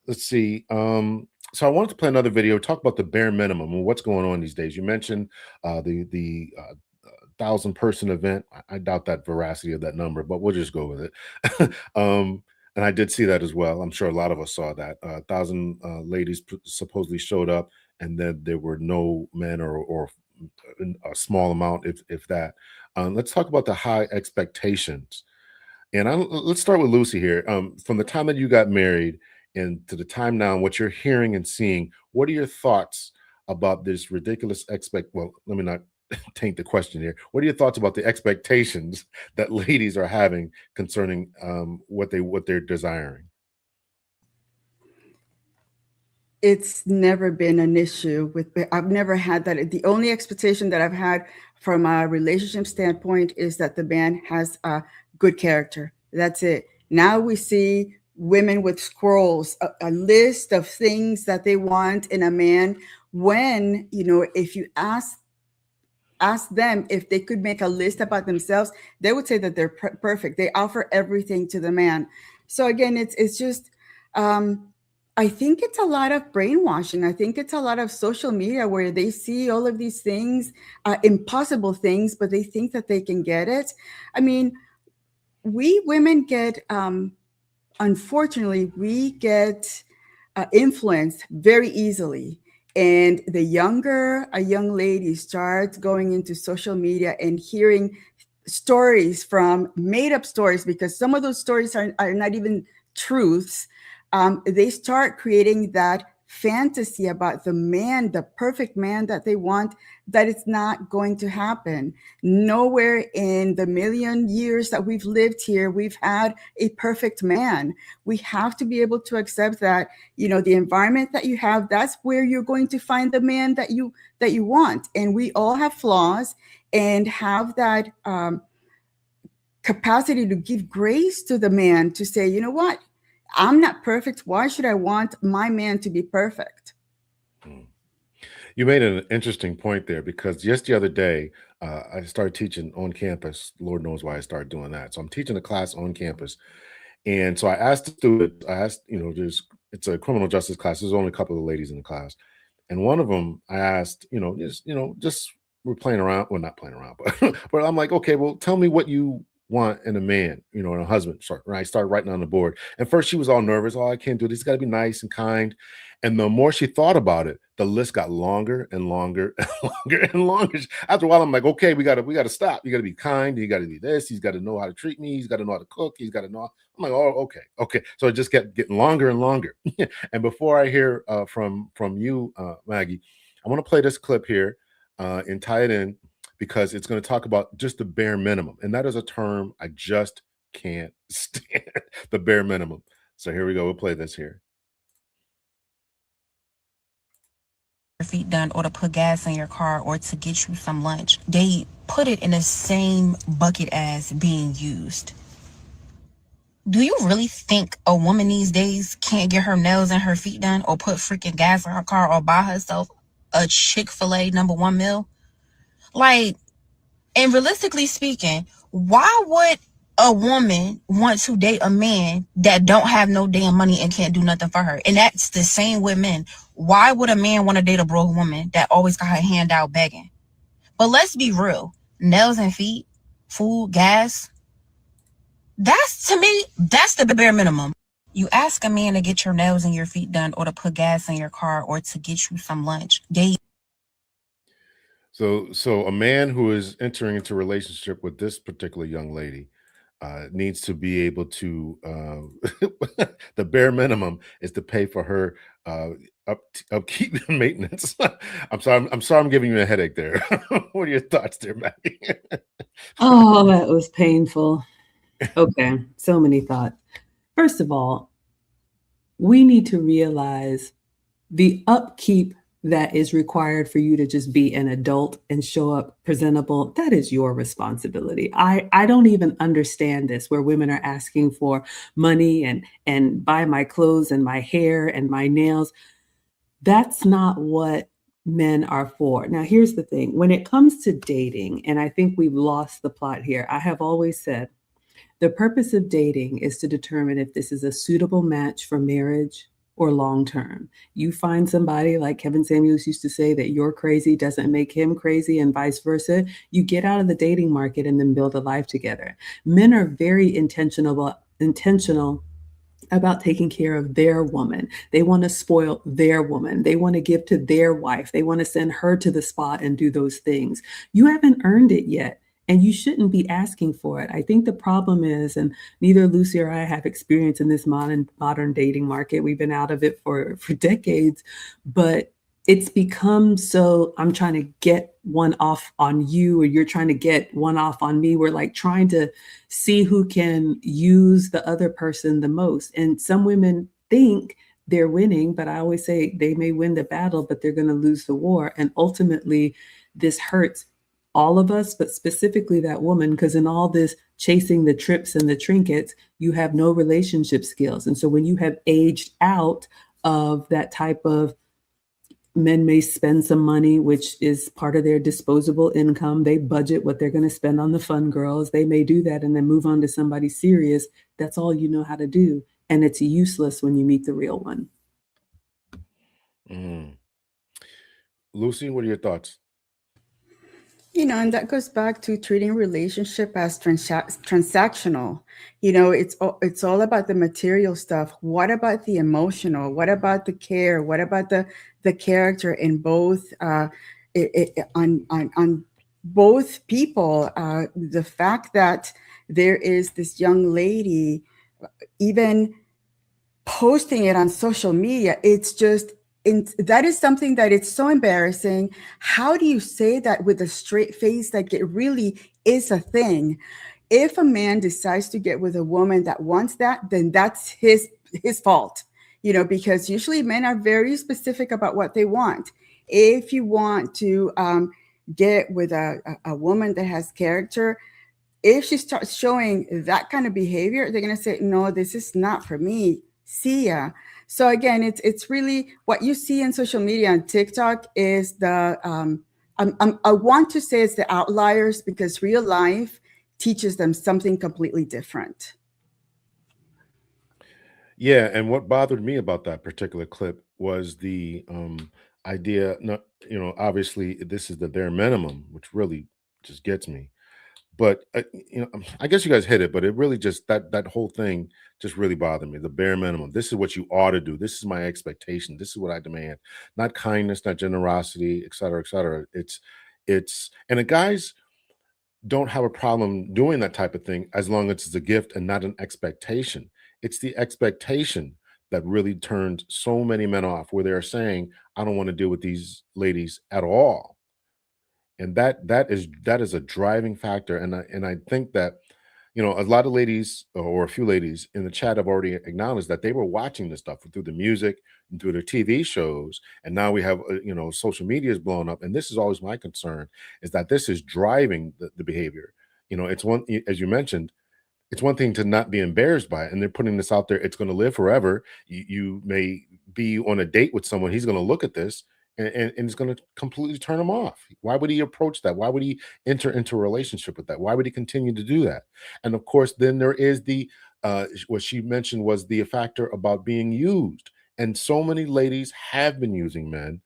A: Let's see. So I wanted to play another video, talk about the bare minimum and what's going on these days. You mentioned the 1,000-person event. I doubt that veracity of that number, but we'll just go with it. And I did see that as well. I'm sure a lot of us saw that. 1,000 ladies supposedly showed up, and then there were no men or a small amount, if that. Let's talk about the high expectations. And let's start with Lucy here. From the time that you got married and to the time now, what you're hearing and seeing, what are your thoughts about this ridiculous well, let me not taint the question here. What are your thoughts about the expectations that ladies are having concerning what they're desiring?
C: It's never been an issue I've never had that. The only expectation that I've had from a relationship standpoint is that the man has a good character. That's it. Now we see women with scrolls, a list of things that they want in a man. When, if you ask them if they could make a list about themselves, they would say that they're perfect. They offer everything to the man. So again, it's just, I think it's a lot of brainwashing. I think it's a lot of social media where they see all of these things, impossible things, but they think that they can get it. I mean, we women get, unfortunately, we get influenced very easily. And the younger a young lady starts going into social media and hearing stories from made up stories, because some of those stories are not even truths, they start creating that fantasy about the man, the perfect man that they want, that it's not going to happen. Nowhere in the million years that we've lived here, we've had a perfect man. We have to be able to accept that, the environment that you have, that's where you're going to find the man that you want. And we all have flaws and have that capacity to give grace to the man, to say, you know what? I'm not perfect. Why should I want my man to be perfect?
A: You made an interesting point there, because just the other day, I started teaching on campus. Lord knows why I started doing that. So I'm teaching a class on campus. And so I asked the students, it's a criminal justice class. There's only a couple of ladies in the class. And one of them, I asked, just we're playing around. Well, not playing around, but I'm like, okay, well, tell me what you want in a man, and a husband. I started writing on the board. And first she was all nervous. Oh, I can't do this. He's got to be nice and kind. And the more she thought about it, the list got longer and longer and longer and longer. After a while, I'm like, okay, we got to stop. You got to be kind. You got to be this. He's got to know how to treat me. He's got to know how to cook. He's got to know. I'm like, oh, okay. So it just kept getting longer and longer. And before I hear from you, Maggie, I want to play this clip here and tie it in, because it's going to talk about just the bare minimum. And that is a term I just can't stand, the bare minimum. So here we go. We'll play this here.
F: Your feet done, or to put gas in your car, or to get you some lunch. They put it in the same bucket as being used. Do you really think a woman these days can't get her nails and her feet done, or put freaking gas in her car, or buy herself a Chick-fil-A #1 meal? Like, and realistically speaking, why would a woman want to date a man that don't have no damn money and can't do nothing for her? And that's the same with men. Why would a man want to date a broke woman that always got her hand out begging? But let's be real. Nails and feet, food, gas, to me, that's the bare minimum. You ask a man to get your nails and your feet done, or to put gas in your car, or to get you some lunch.
A: So a man who is entering into a relationship with this particular young lady needs to be able to, the bare minimum is to pay for her upkeep and maintenance. I'm sorry I'm giving you a headache there. What are your thoughts there, Maggie?
B: Oh, that was painful. Okay, so many thoughts. First of all, we need to realize the upkeep that is required for you to just be an adult and show up presentable, that is your responsibility. I don't even understand this, where women are asking for money and buy my clothes and my hair and my nails. That's not what men are for. Now, here's the thing. When it comes to dating, and I think we've lost the plot here, I have always said the purpose of dating is to determine if this is a suitable match for marriage or long term. You find somebody, like Kevin Samuels used to say, that you're crazy doesn't make him crazy, and vice versa. You get out of the dating market and then build a life together. Men are very intentional about taking care of their woman. They want to spoil their woman. They want to give to their wife. They want to send her to the spa and do those things. You haven't earned it yet, and you shouldn't be asking for it. I think the problem is, and neither Lucy or I have experience in this modern dating market. We've been out of it for decades, but it's become so, I'm trying to get one off on you, or you're trying to get one off on me. We're like trying to see who can use the other person the most. And some women think they're winning, but I always say they may win the battle, but they're going to lose the war. And ultimately, this hurts all of us, but specifically that woman, because in all this chasing the trips and the trinkets, you have no relationship skills. And so when you have aged out of that type of, men may spend some money, which is part of their disposable income. They budget what they're going to spend on the fun girls. They may do that and then move on to somebody serious. That's all you know how to do. And it's useless when you meet the real one.
A: Lucy, what are your thoughts?
C: And that goes back to treating relationship as transactional. It's all about the material stuff. What about the emotional? What about the care? What about the character in both on both people? The fact that there is this young lady even posting it on social media, it's just, that is something that it's so embarrassing. How do you say that with a straight face, like it really is a thing? If a man decides to get with a woman that wants that, then that's his fault, because usually men are very specific about what they want. If you want to get with a woman that has character, if she starts showing that kind of behavior, they're going to say, no, this is not for me. See ya. So again, it's really what you see in social media and TikTok is I want to say it's the outliers, because real life teaches them something completely different.
A: Yeah, and what bothered me about that particular clip was the idea. Obviously, this is the bare minimum, which really just gets me. But I guess you guys hit it, but it really just that whole thing just really bothered me. The bare minimum. This is what you ought to do. This is my expectation. This is what I demand. Not kindness, not generosity, et cetera, et cetera. And the guys don't have a problem doing that type of thing as long as it's a gift and not an expectation. It's the expectation that really turns so many men off, where they're saying, I don't want to deal with these ladies at all. And that is a driving factor. And I think that, a lot of ladies, or a few ladies in the chat, have already acknowledged that they were watching this stuff through the music and through the TV shows. And now we have, social media is blowing up. And this is always my concern, is that this is driving the behavior. It's one, as you mentioned, it's one thing to not be embarrassed by it. And they're putting this out there. It's going to live forever. You may be on a date with someone. He's going to look at this and it's going to completely turn him off. Why would he approach that? Why would he enter into a relationship with that? Why would he continue to do that? And of course, then there is the what she mentioned was the factor about being used. And so many ladies have been using men,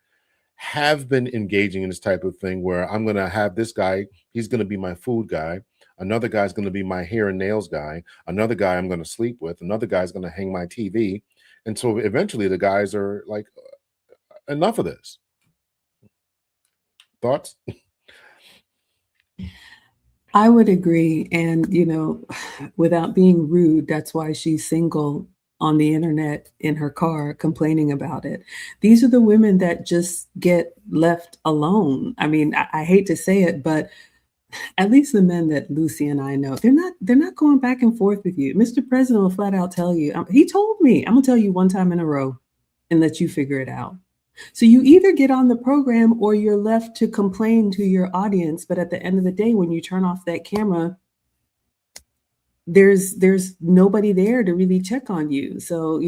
A: have been engaging in this type of thing where I'm going to have this guy, he's going to be my food guy. Another guy's going to be my hair and nails guy. Another guy I'm going to sleep with. Another guy's going to hang my TV. And so eventually the guys are like, enough of this. Thoughts?
B: I would agree. And, without being rude, that's why she's single on the internet in her car complaining about it. These are the women that just get left alone. I mean, I hate to say it, but at least the men that Lucy and I know, they're not going back and forth with you. Mr. President will flat out tell you, he told me, I'm gonna tell you one time in a row and let you figure it out. So you either get on the program or you're left to complain to your audience. But at the end of the day, when you turn off that camera, there's nobody there to really check on you. So,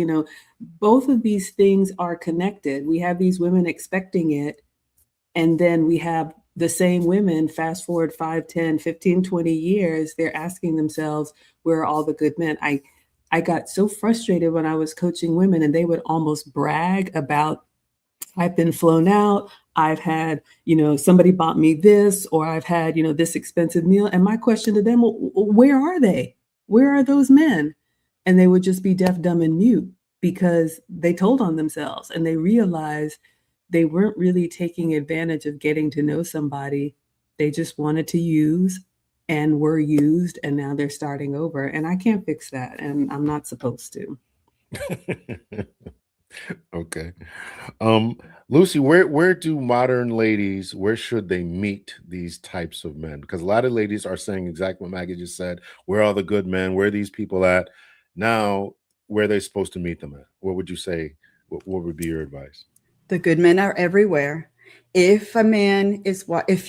B: both of these things are connected. We have these women expecting it, and then we have the same women, fast forward 5, 10, 15, 20 years, they're asking themselves, where are all the good men? I got so frustrated when I was coaching women, and they would almost brag about, I've been flown out, I've had, somebody bought me this, or I've had, this expensive meal. And my question to them, where are they? Where are those men? And they would just be deaf, dumb, and mute because they told on themselves and they realized they weren't really taking advantage of getting to know somebody. They just wanted to use and were used, and now they're starting over. And I can't fix that, and I'm not supposed to.
A: Okay. Lucy, where do modern ladies, where should they meet these types of men? Because a lot of ladies are saying exactly what Maggie just said. Where are the good men? Where are these people at? Now, where are they supposed to meet them at? What would you say? What would be your advice?
C: The good men are everywhere. If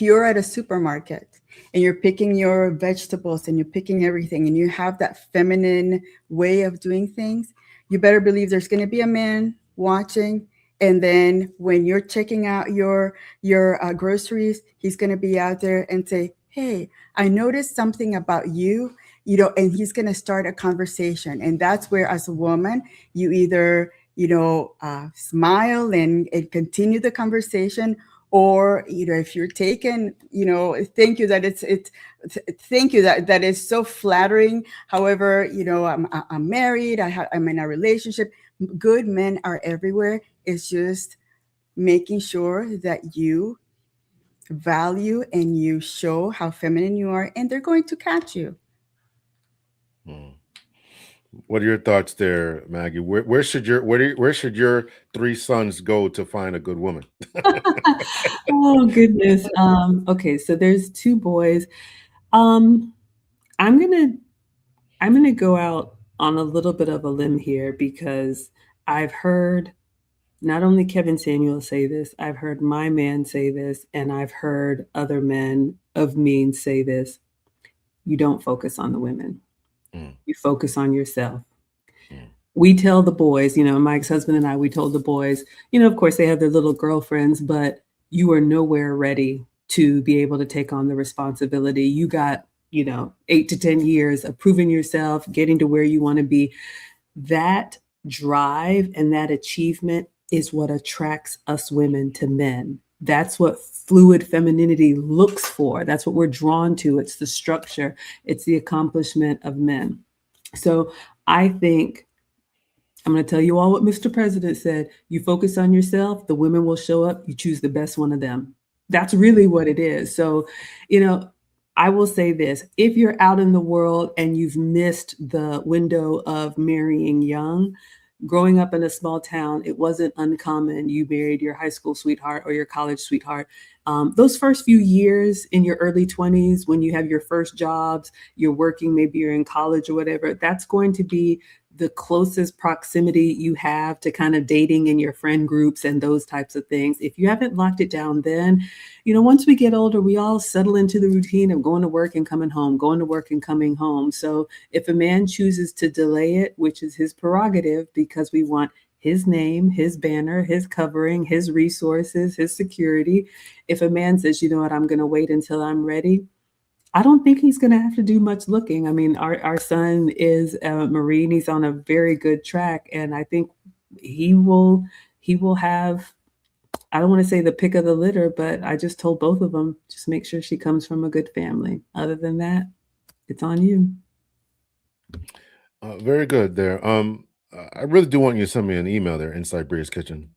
C: you're at a supermarket and you're picking your vegetables and you're picking everything and you have that feminine way of doing things, you better believe there's going to be a man watching. And then when you're checking out your groceries, he's going to be out there and say, hey, I noticed something about you, and he's going to start a conversation. And that's where, as a woman, you either smile and continue the conversation, or if you're taken, thank you thank you that is so flattering. However, I'm married, I'm in a relationship. Good men are everywhere. It's just making sure that you value and you show how feminine you are, and they're going to catch you.
A: What are your thoughts there, Maggie? Where should your 3 sons go to find a good woman?
B: Oh goodness. Okay, so there's 2 boys. I'm gonna go out on a little bit of a limb here because I've heard not only Kevin Samuel say this, I've heard my man say this, and I've heard other men of means say this. You don't focus on the women. You focus on yourself. We tell the boys, my ex-husband and I, we told the boys, of course they have their little girlfriends, but you are nowhere ready to be able to take on the responsibility. You got, 8 to 10 years of proving yourself, getting to where you want to be. That drive and that achievement is what attracts us women to men. That's what fluid femininity looks for. That's what we're drawn to. It's the structure. It's the accomplishment of men. So I think I'm going to tell you all what Mr. President said. You focus on yourself, the women will show up. You choose the best one of them. That's really what it is. So, I will say this. If you're out in the world and you've missed the window of marrying young, growing up in a small town, it wasn't uncommon. You married your high school sweetheart or your college sweetheart. Those first few years in your early 20s, when you have your first jobs, you're working, maybe you're in college or whatever, that's going to be the closest proximity you have to kind of dating in your friend groups and those types of things. If you haven't locked it down then, once we get older, we all settle into the routine of going to work and coming home, going to work and coming home. So if a man chooses to delay it, which is his prerogative, because we want his name, his banner, his covering, his resources, his security. If a man says, you know what, I'm going to wait until I'm ready, I don't think he's going to have to do much looking. I mean, our son is a Marine. He's on a very good track. And I think he will have, I don't want to say the pick of the litter, but I just told both of them, just make sure she comes from a good family. Other than that, it's on you.
A: Very good there. I really do want you to send me an email there, Inside Bria's Kitchen.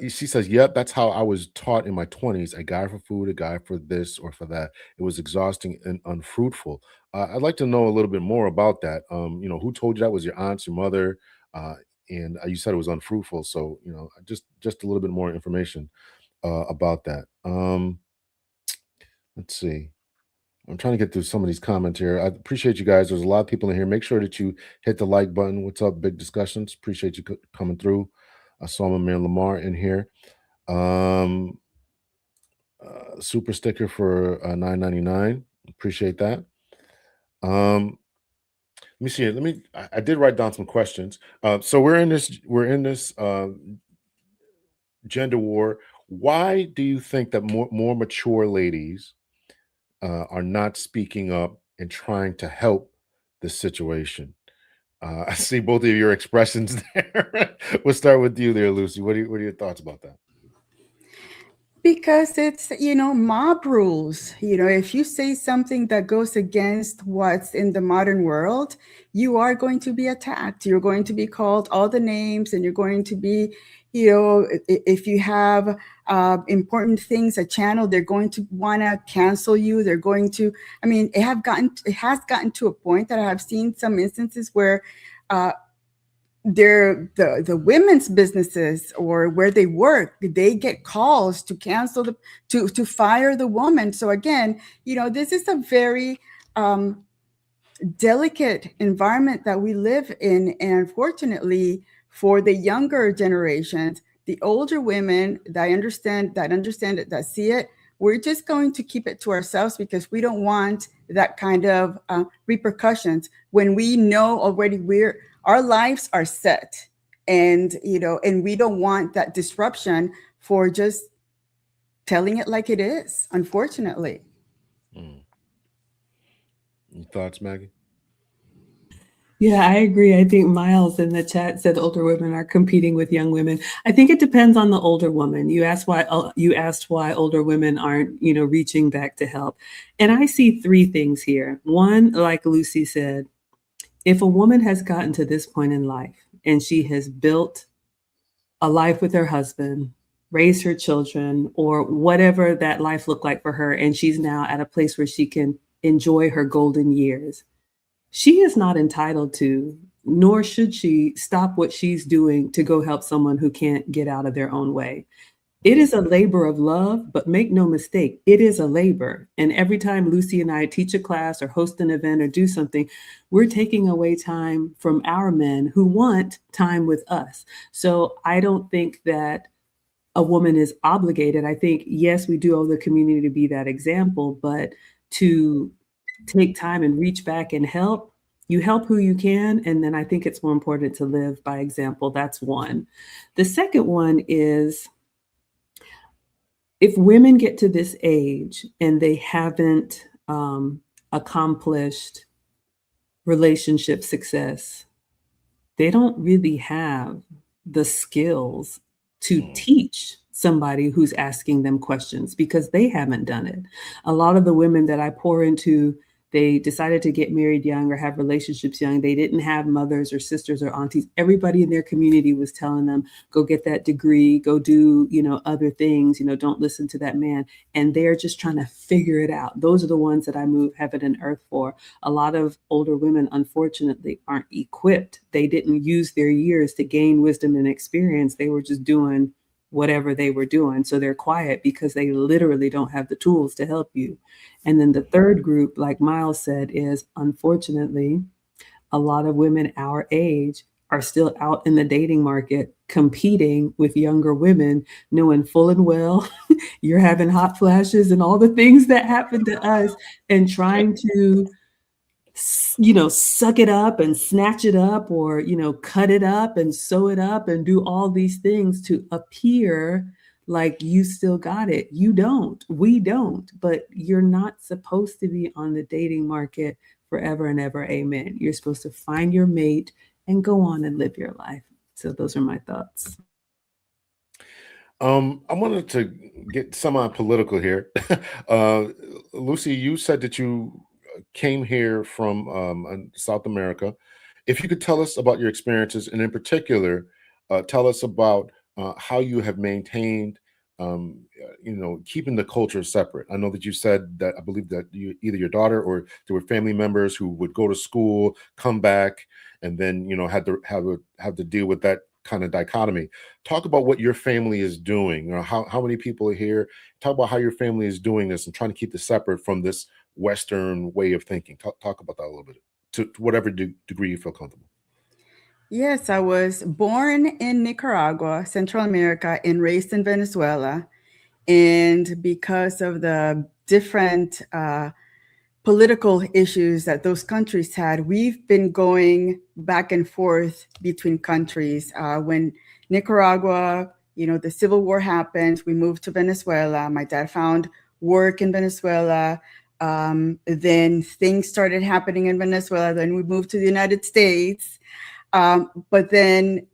A: She says, yep, that's how I was taught in my 20s. A guy for food, a guy for this or for that. It was exhausting and unfruitful. I'd like to know a little bit more about that. Who told you that? Was your aunts, your mother? And you said it was unfruitful. So, just a little bit more information about that. Let's see. I'm trying to get through some of these comments here. I appreciate you guys. There's a lot of people in here. Make sure that you hit the like button. What's up, Big Discussions? Appreciate you coming through. I saw my man Lamar in here. Super sticker for $9.99. Appreciate that. Let me see. I did write down some questions. So we're in this gender war. Why do you think that more mature ladies are not speaking up and trying to help the situation? I see both of your expressions there. We'll start with you there, Lucy. What are your thoughts about that?
C: Because it's, mob rules. If you say something that goes against what's in the modern world, you are going to be attacked. You're going to be called all the names, and you're going to be, if you have important things, a channel, they're going to want to cancel you. They're going to, it has gotten to a point that I have seen some instances where the women's businesses or where they work, they get calls to cancel to fire the woman. So again, this is a very delicate environment that we live in, and unfortunately for the younger generations, the older women that understand it, that see it, we're just going to keep it to ourselves because we don't want that kind of repercussions when we know already our lives are set, and we don't want that disruption for just telling it like it is, unfortunately.
A: Any thoughts, Maggie?
B: Yeah, I agree. I think Miles in the chat said older women are competing with young women. I think it depends on the older woman. You asked why older women aren't, reaching back to help. And I see three things here. One, like Lucy said, if a woman has gotten to this point in life and she has built a life with her husband, raised her children, or whatever that life looked like for her, and she's now at a place where she can enjoy her golden years, she is not entitled to, nor should she stop what she's doing to go help someone who can't get out of their own way. It is a labor of love, but make no mistake, it is a labor. And every time Lucy and I teach a class or host an event or do something, we're taking away time from our men who want time with us. So I don't think that a woman is obligated. I think, yes, we do owe the community to be that example, but to take time and reach back and help, you help who you can. And then I think it's more important to live by example. That's one. The second one is, if women get to this age and they haven't accomplished relationship success, they don't really have the skills to teach somebody who's asking them questions because they haven't done it. A lot of the women that I pour into, they decided to get married young or have relationships young. They didn't have mothers or sisters or aunties. Everybody in their community was telling them, go get that degree, go do, other things, don't listen to that man. And they're just trying to figure it out. Those are the ones that I move heaven and earth for. A lot of older women, unfortunately, aren't equipped. They didn't use their years to gain wisdom and experience. They were just doing whatever they were doing. So they're quiet because they literally don't have the tools to help you. And then the third group, like Miles said, is unfortunately, a lot of women our age are still out in the dating market competing with younger women, knowing full and well you're having hot flashes and all the things that happen to us, and trying to suck it up and snatch it up, or, cut it up and sew it up and do all these things to appear like you still got it. You don't, we don't, but you're not supposed to be on the dating market forever and ever. Amen. You're supposed to find your mate and go on and live your life. So those are my thoughts.
A: I wanted to get semi-political here. Lucy, you said that you came here from South America. If you could tell us about your experiences, and in particular, tell us about how you have maintained, keeping the culture separate. I know that you said that, I believe that either your daughter or there were family members who would go to school, come back, and then, had to have to deal with that kind of dichotomy. Talk about what your family is doing, or how many people are here. Talk about how your family is doing this and trying to keep this separate from this Western way of thinking. Talk about that a little bit, to whatever degree you feel comfortable.
C: Yes, I was born in Nicaragua, Central America, and raised in Venezuela. And because of the different political issues that those countries had, we've been going back and forth between countries. When Nicaragua, the Civil War happened, we moved to Venezuela. My dad found work in Venezuela. Then things started happening in Venezuela. Then we moved to the United States. But then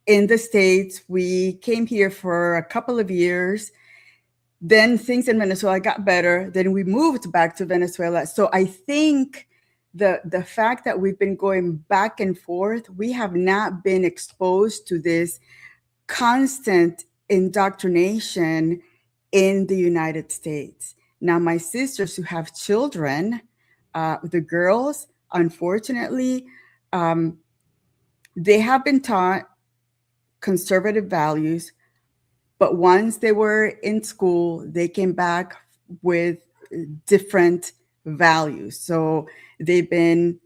C: in the States, we came here for a couple of years. Then things in Venezuela got better. Then we moved back to Venezuela. So I think the fact that we've been going back and forth, we have not been exposed to this constant indoctrination in the United States. Now, my sisters who have children, the girls, unfortunately, they have been taught conservative values, but once they were in school, they came back with different values. So they've been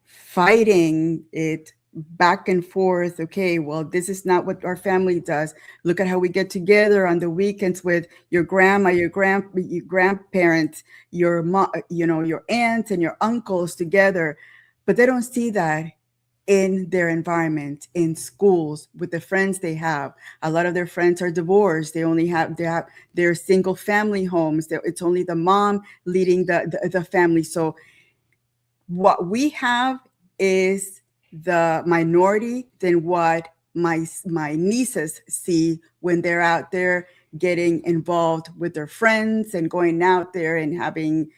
C: fighting it back and forth. Okay, well, this is not what our family does. Look at how we get together on the weekends with your grandma, your grandparents, your mom, your aunts and your uncles together. But they don't see that in their environment, in schools, with the friends they have. A lot of their friends are divorced. They have their single family homes. It's only the mom leading the family. So what we have is the minority than what my nieces see when they're out there getting involved with their friends and going out there and having,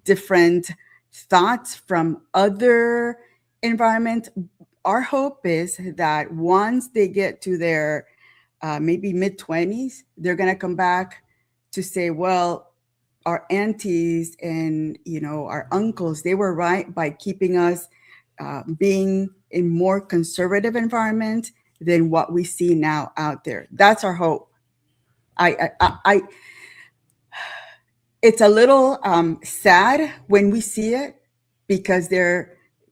C: different thoughts from other environment. Our hope is that once they get to their maybe mid-20s, they're going to come back to say, well, our aunties and our uncles, they were right by keeping us being in more conservative environment than what we see now out there. That's our hope. It's a little sad when we see it, because they're,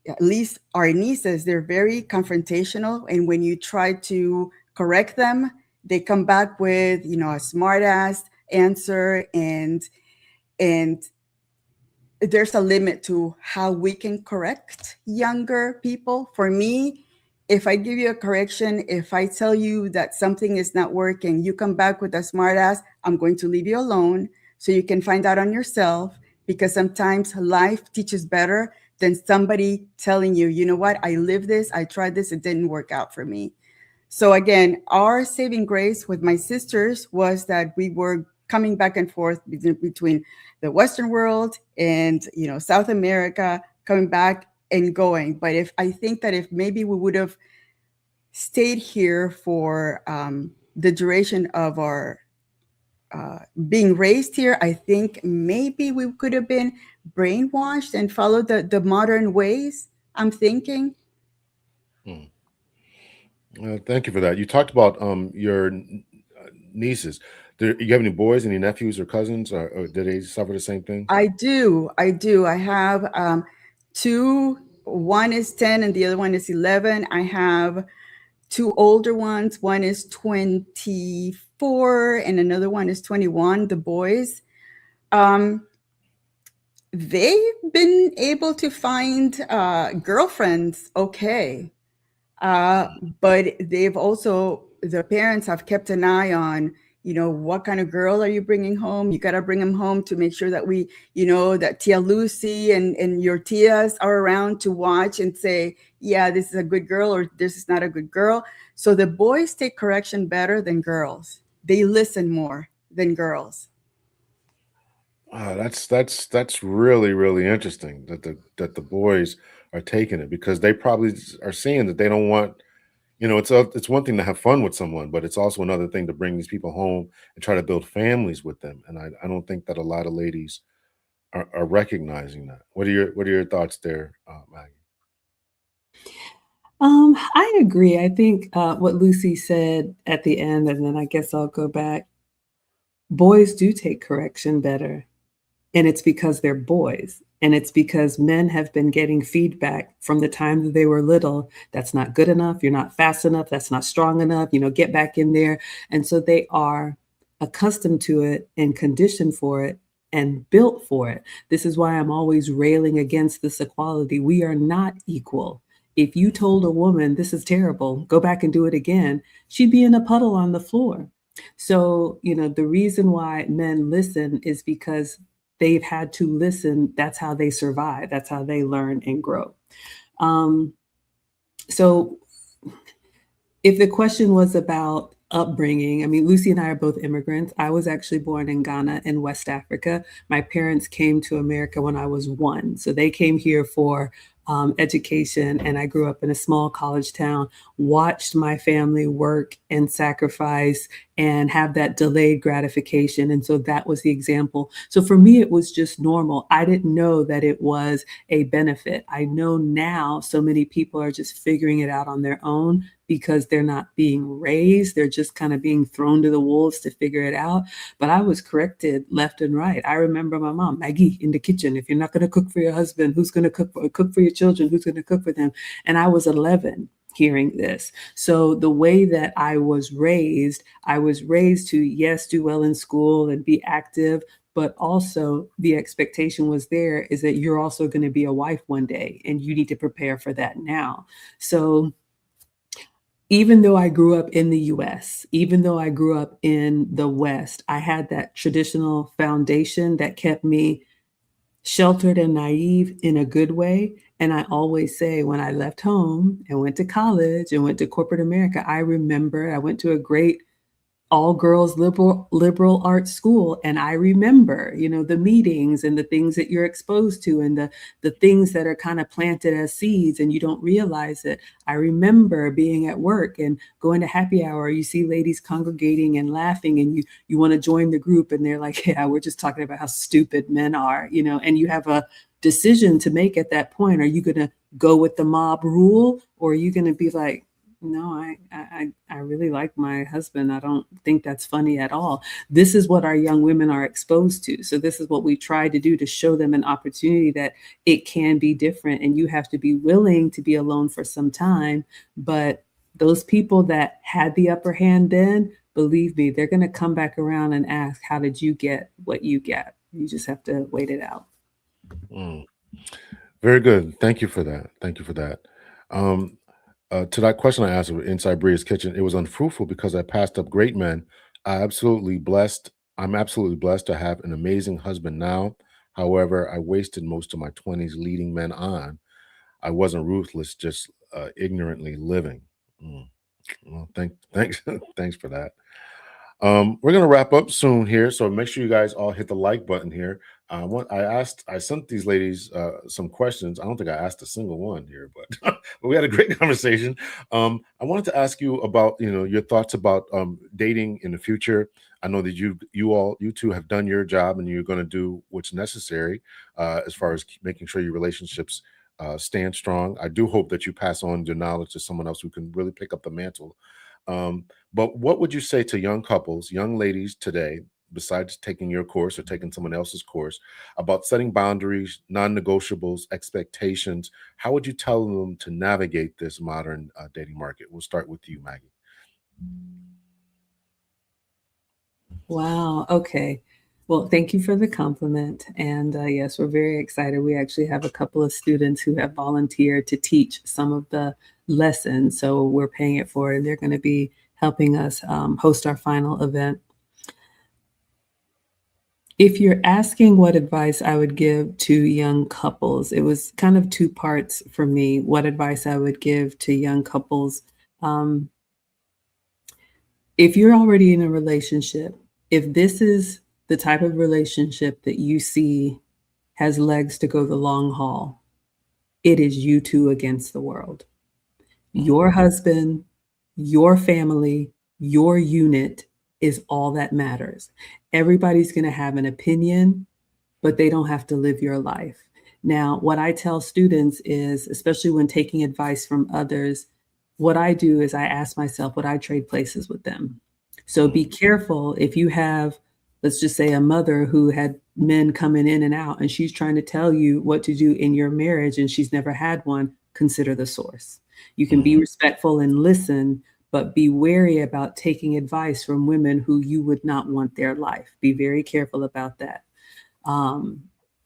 C: at least our nieces, they're very confrontational. And when you try to correct them, they come back with, a smart ass answer. And there's a limit to how we can correct younger people. For me, if I give you a correction, if I tell you that something is not working, you come back with a smart ass, I'm going to leave you alone so you can find out on yourself, because sometimes life teaches better than somebody telling you, you know what, I lived this, I tried this, it didn't work out for me. So again, our saving grace with my sisters was that we were coming back and forth between the Western world and South America, coming back and going. But if maybe we would have stayed here for the duration of our being raised here, I think maybe we could have been brainwashed and followed the modern ways, I'm thinking.
A: Thank you for that. You talked about your nieces. Do you have any boys, any nephews or cousins, or did they suffer the same thing?
C: I do. I have two. One is 10 and the other one is 11. I have two older ones. One is 24 and another one is 21, the boys. They've been able to find girlfriends, okay. But they've also, the parents have kept an eye on, what kind of girl are you bringing home? You got to bring them home to make sure that we, that Tia Lucy and your tias are around to watch and say, yeah, this is a good girl or this is not a good girl. So the boys take correction better than girls. They listen more than girls.
A: Wow, that's really, really interesting that the boys are taking it, because they probably are seeing that they don't want, it's one thing to have fun with someone, but it's also another thing to bring these people home and try to build families with them. And I don't think that a lot of ladies are recognizing that. What are your thoughts there, Maggie?
B: I agree. I think what Lucy said at the end, and then I guess I'll go back. Boys do take correction better, and it's because they're boys. And it's because men have been getting feedback from the time that they were little. That's not good enough. You're not fast enough. That's not strong enough. Get back in there. And so they are accustomed to it and conditioned for it and built for it. This is why I'm always railing against this equality. We are not equal. If you told a woman, this is terrible, go back and do it again, she'd be in a puddle on the floor. So, the reason why men listen is because they've had to listen. That's how they survive. That's how they learn and grow. So if the question was about upbringing, I mean, Lucy and I are both immigrants. I was actually born in Ghana in West Africa. My parents came to America when I was 1. So they came here for education, and I grew up in a small college town, watched my family work and sacrifice and have that delayed gratification. And so that was the example. So for me, it was just normal. I didn't know that it was a benefit. I know now so many people are just figuring it out on their own because they're not being raised. They're just kind of being thrown to the wolves to figure it out. But I was corrected left and right. I remember my mom, Maggie, in the kitchen. If you're not going to cook for your husband, who's going to cook for your children? Who's going to cook for them? And I was 11 hearing this. So the way that I was raised to, yes, do well in school and be active, but also the expectation was there is that you're also going to be a wife one day, and you need to prepare for that now. So even though I grew up in the US, even though I grew up in the West, I had that traditional foundation that kept me sheltered and naive in a good way. And I always say, when I left home and went to college and went to corporate America, I remember I went to a great all-girls liberal arts school. And I remember, the meetings and the things that you're exposed to and the things that are kind of planted as seeds and you don't realize it. I remember being at work and going to happy hour. You see ladies congregating and laughing, and you want to join the group, and they're like, yeah, we're just talking about how stupid men are, and you have a decision to make at that point. Are you going to go with the mob rule, or are you going to be like, no, I really like my husband. I don't think that's funny at all. This is what our young women are exposed to. So this is what we try to do to show them an opportunity that it can be different, and you have to be willing to be alone for some time. But those people that had the upper hand then, believe me, they're going to come back around and ask, how did you get what you get? You just have to wait it out.
A: Very good. Thank you for that. To that question I asked inside Bria's kitchen, it was unfruitful because I passed up great men. I'm absolutely blessed to have an amazing husband now. However, I wasted most of my 20s leading men on. I wasn't ruthless, just ignorantly living. Well, thanks for that. We're gonna wrap up soon here, so make sure you guys all hit the like button here. I sent these ladies some questions. I don't think I asked a single one here, but we had a great conversation. I wanted to ask you about your thoughts about dating in the future. I know that you two have done your job, and you're going to do what's necessary as far as making sure your relationships stand strong. I do hope that you pass on your knowledge to someone else who can really pick up the mantle. But what would you say to young couples, young ladies today, besides taking your course or taking someone else's course, about setting boundaries, non-negotiables, expectations? How would you tell them to navigate this modern dating market? We'll start with you, Maggie.
B: Wow. Okay. Well, thank you for the compliment. And yes, we're very excited. We actually have a couple of students who have volunteered to teach some of the lessons. So we're paying it forward, and they're going to be helping us host our final event. If you're asking what advice I would give to young couples, it was kind of 2 parts for me. What advice I would give to young couples. If you're already in a relationship, if this is the type of relationship that you see has legs to go the long haul, it is you two against the world. Your husband, your family, your unit is all that matters. Everybody's going to have an opinion, but they don't have to live your life. Now, what I tell students is, especially when taking advice from others, what I do is I ask myself, would I trade places with them? So be careful if you have let's just say a mother who had men coming in and out, and she's trying to tell you what to do in your marriage and she's never had one, consider the source. You can be respectful and listen, but be wary about taking advice from women who you would not want their life. Be very careful about that.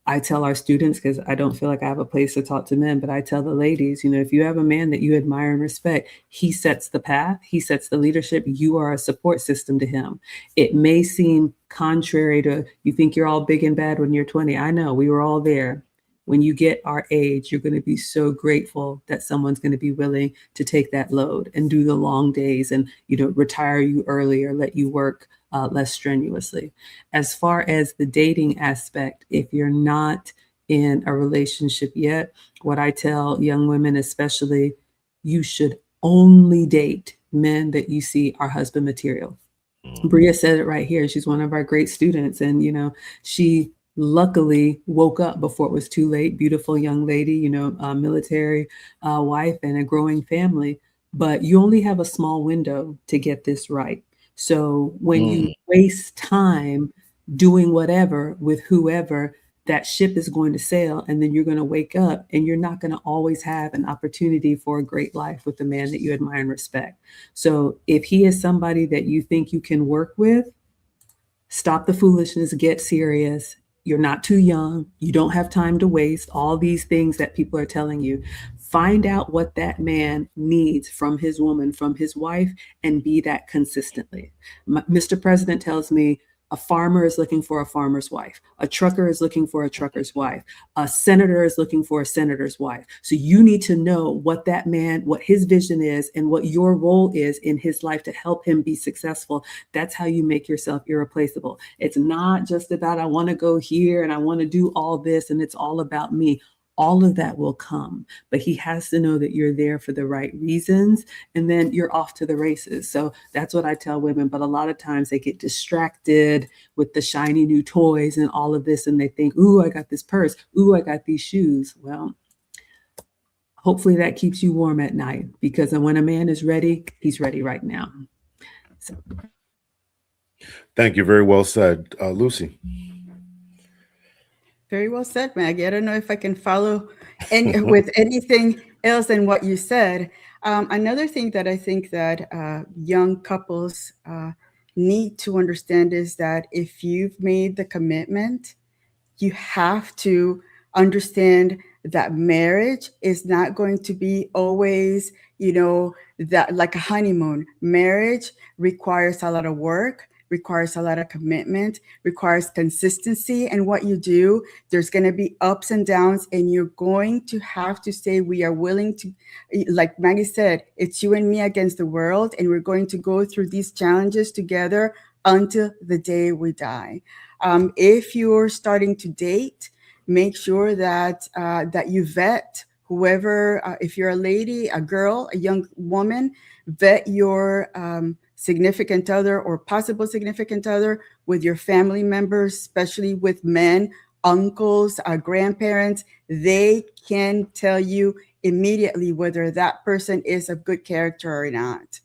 B: I tell our students, because I don't feel like I have a place to talk to men, but I tell the ladies, you know, if you have a man that you admire and respect, he sets the path, he sets the leadership, you are a support system to him. It may seem contrary to, you think you're all big and bad when you're 20. I know, we were all there. When you get our age, you're going to be so grateful that someone's going to be willing to take that load and do the long days and, you know, retire you early or let you work less strenuously. As far as the dating aspect, if you're not in a relationship yet, what I tell young women especially, you should only date men that you see are husband material. Bria said it right here. She's one of our great students. And, you know, she luckily woke up before it was too late. Beautiful young lady, you know, military wife and a growing family. But you only have a small window to get this right. So when you waste time doing whatever with whoever, that ship is going to sail, and then you're going to wake up and you're not going to always have an opportunity for a great life with the man that you admire and respect. So if he is somebody that you think you can work with, stop the foolishness, get serious. You're not too young. You don't have time to waste. All these things that people are telling you. Find out what that man needs from his woman, from his wife, and be that consistently. Mr. President tells me a farmer is looking for a farmer's wife. A trucker is looking for a trucker's wife. A senator is looking for a senator's wife. So you need to know what that man, what his vision is, and what your role is in his life to help him be successful. That's how you make yourself irreplaceable. It's not just about, I want to go here and I want to do all this and it's all about me. All of that will come, but he has to know that you're there for the right reasons, and then you're off to the races. So that's what I tell women, but a lot of times they get distracted with the shiny new toys and all of this, and they think, ooh, I got this purse. Ooh, I got these shoes. Well, hopefully that keeps you warm at night, because when a man is ready, he's ready right now. So.
A: Thank you. Very well said. Lucy.
C: Very well said, Maggie. I don't know if I can follow with anything else than what you said. Another thing that I think that young couples need to understand is that if you've made the commitment, you have to understand that marriage is not going to be always, you know, that like a honeymoon. Marriage requires a lot of work, requires a lot of commitment, requires consistency in what you do. There's going to be ups and downs, and you're going to have to say, we are willing to, like Maggie said, it's you and me against the world, and we're going to go through these challenges together until the day we die. If you're starting to date, make sure that that you vet whoever, if you're a lady, a girl, a young woman, vet your significant other or possible significant other with your family members, especially with men, uncles, grandparents. They can tell you immediately whether that person is of good character or not.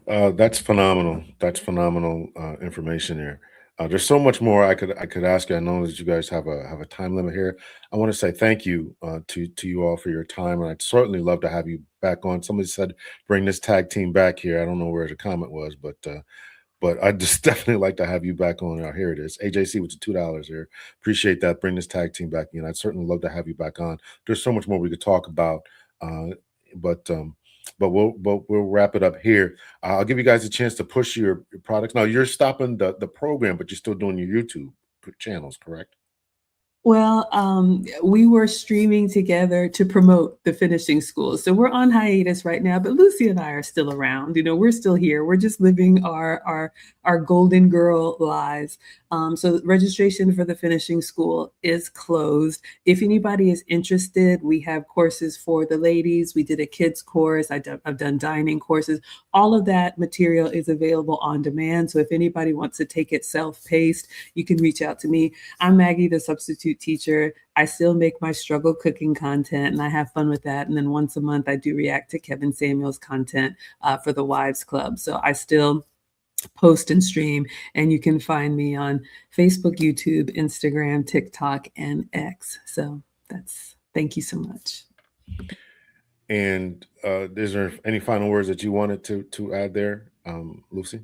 A: That's phenomenal. That's phenomenal information there. There's so much more I could ask you. I know that you guys have a time limit here. I want to say thank you to you all for your time, and I'd certainly love to have you back on. Somebody said bring this tag team back here. I don't know where the comment was, but I'd just definitely like to have you back on. Here it is. AJC with the $2 here. Appreciate that. Bring this tag team back in. I'd certainly love to have you back on. There's so much more we could talk about, but we'll wrap it up here. I'll give you guys a chance to push your products. Now you're stopping the program, but you're still doing your YouTube channels, correct?
B: Well, we were streaming together to promote the finishing school. So we're on hiatus right now, but Lucy and I are still around. You know, we're still here. We're just living our golden girl lives. So registration for the finishing school is closed. If anybody is interested, we have courses for the ladies. We did a kids course. I've done dining courses. All of that material is available on demand. So if anybody wants to take it self-paced, you can reach out to me. I'm Maggie the Substitute Teacher. I still make my struggle cooking content and I have fun with that. And then once a month, I do react to Kevin Samuel's content for the Wives Club. So I still post and stream. And you can find me on Facebook, YouTube, Instagram, TikTok, and X. So thank you so much.
A: And is there any final words that you wanted to add there, Lucy?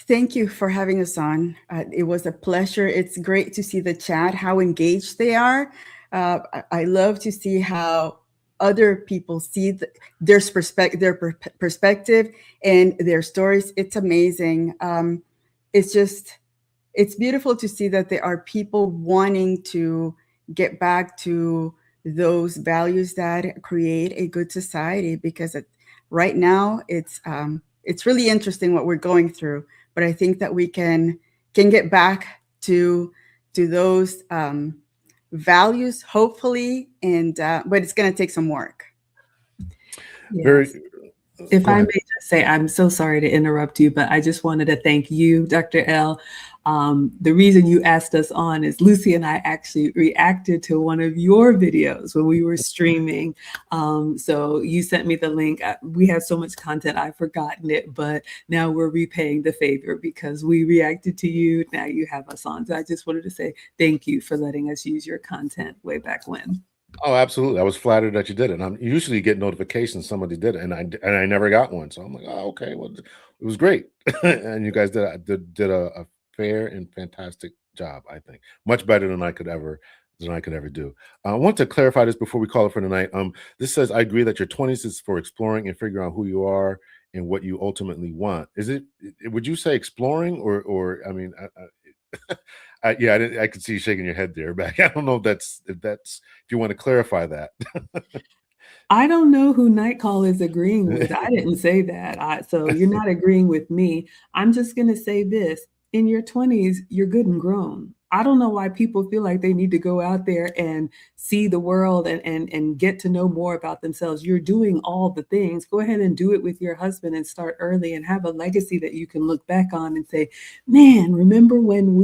C: Thank you for having us on. It was a pleasure. It's great to see the chat, how engaged they are. I love to see how other people see their perspective and their stories. It's amazing. It's beautiful to see that there are people wanting to get back to those values that create a good society, because right now it's really interesting what we're going through. But I think that we can get back to those values, hopefully, and but it's going to take some work.
B: Yes. If I may just say, I'm so sorry to interrupt you, but I just wanted to thank you, Dr. L. The reason you asked us on is Lucy and I actually reacted to one of your videos when we were streaming. So you sent me the link. We have so much content, I've forgotten it, but now we're repaying the favor because we reacted to you. Now you have us on. So I just wanted to say thank you for letting us use your content way back when.
A: Oh, absolutely. I was flattered that you did it. And I'm usually get notifications somebody did it, and I never got one. So I'm like, oh, okay, well, it was great. And you guys did a fair and fantastic job, I think. Much better than I could ever do. I want to clarify this before we call it for tonight. This says, I agree that your 20s is for exploring and figuring out who you are and what you ultimately want. Would you say exploring or I mean, I could see you shaking your head there, back. I don't know if you want to clarify that.
B: I don't know who Nightcall is agreeing with. I didn't say that. So you're not agreeing with me. I'm just going to say this. In your 20s, you're good and grown. I don't know why people feel like they need to go out there and see the world and get to know more about themselves. You're doing all the things. Go ahead and do it with your husband and start early and have a legacy that you can look back on and say, man, remember when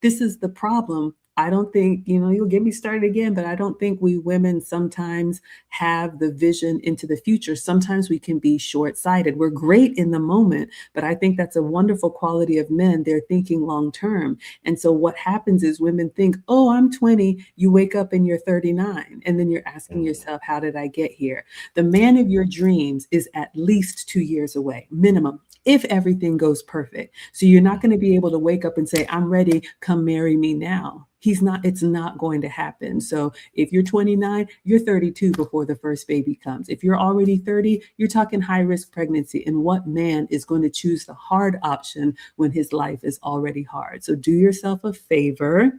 B: this is the problem. I don't think, you'll get me started again, but I don't think we women sometimes have the vision into the future. Sometimes we can be short-sighted. We're great in the moment, but I think that's a wonderful quality of men. They're thinking long-term. And so what happens is women think, oh, I'm 20. You wake up and you're 39. And then you're asking yourself, how did I get here? The man of your dreams is at least 2 years away, minimum, if everything goes perfect. So you're not going to be able to wake up and say, I'm ready, come marry me now. It's not going to happen. So if you're 29, you're 32 before the first baby comes. If you're already 30, you're talking high risk pregnancy. And what man is going to choose the hard option when his life is already hard? So do yourself a favor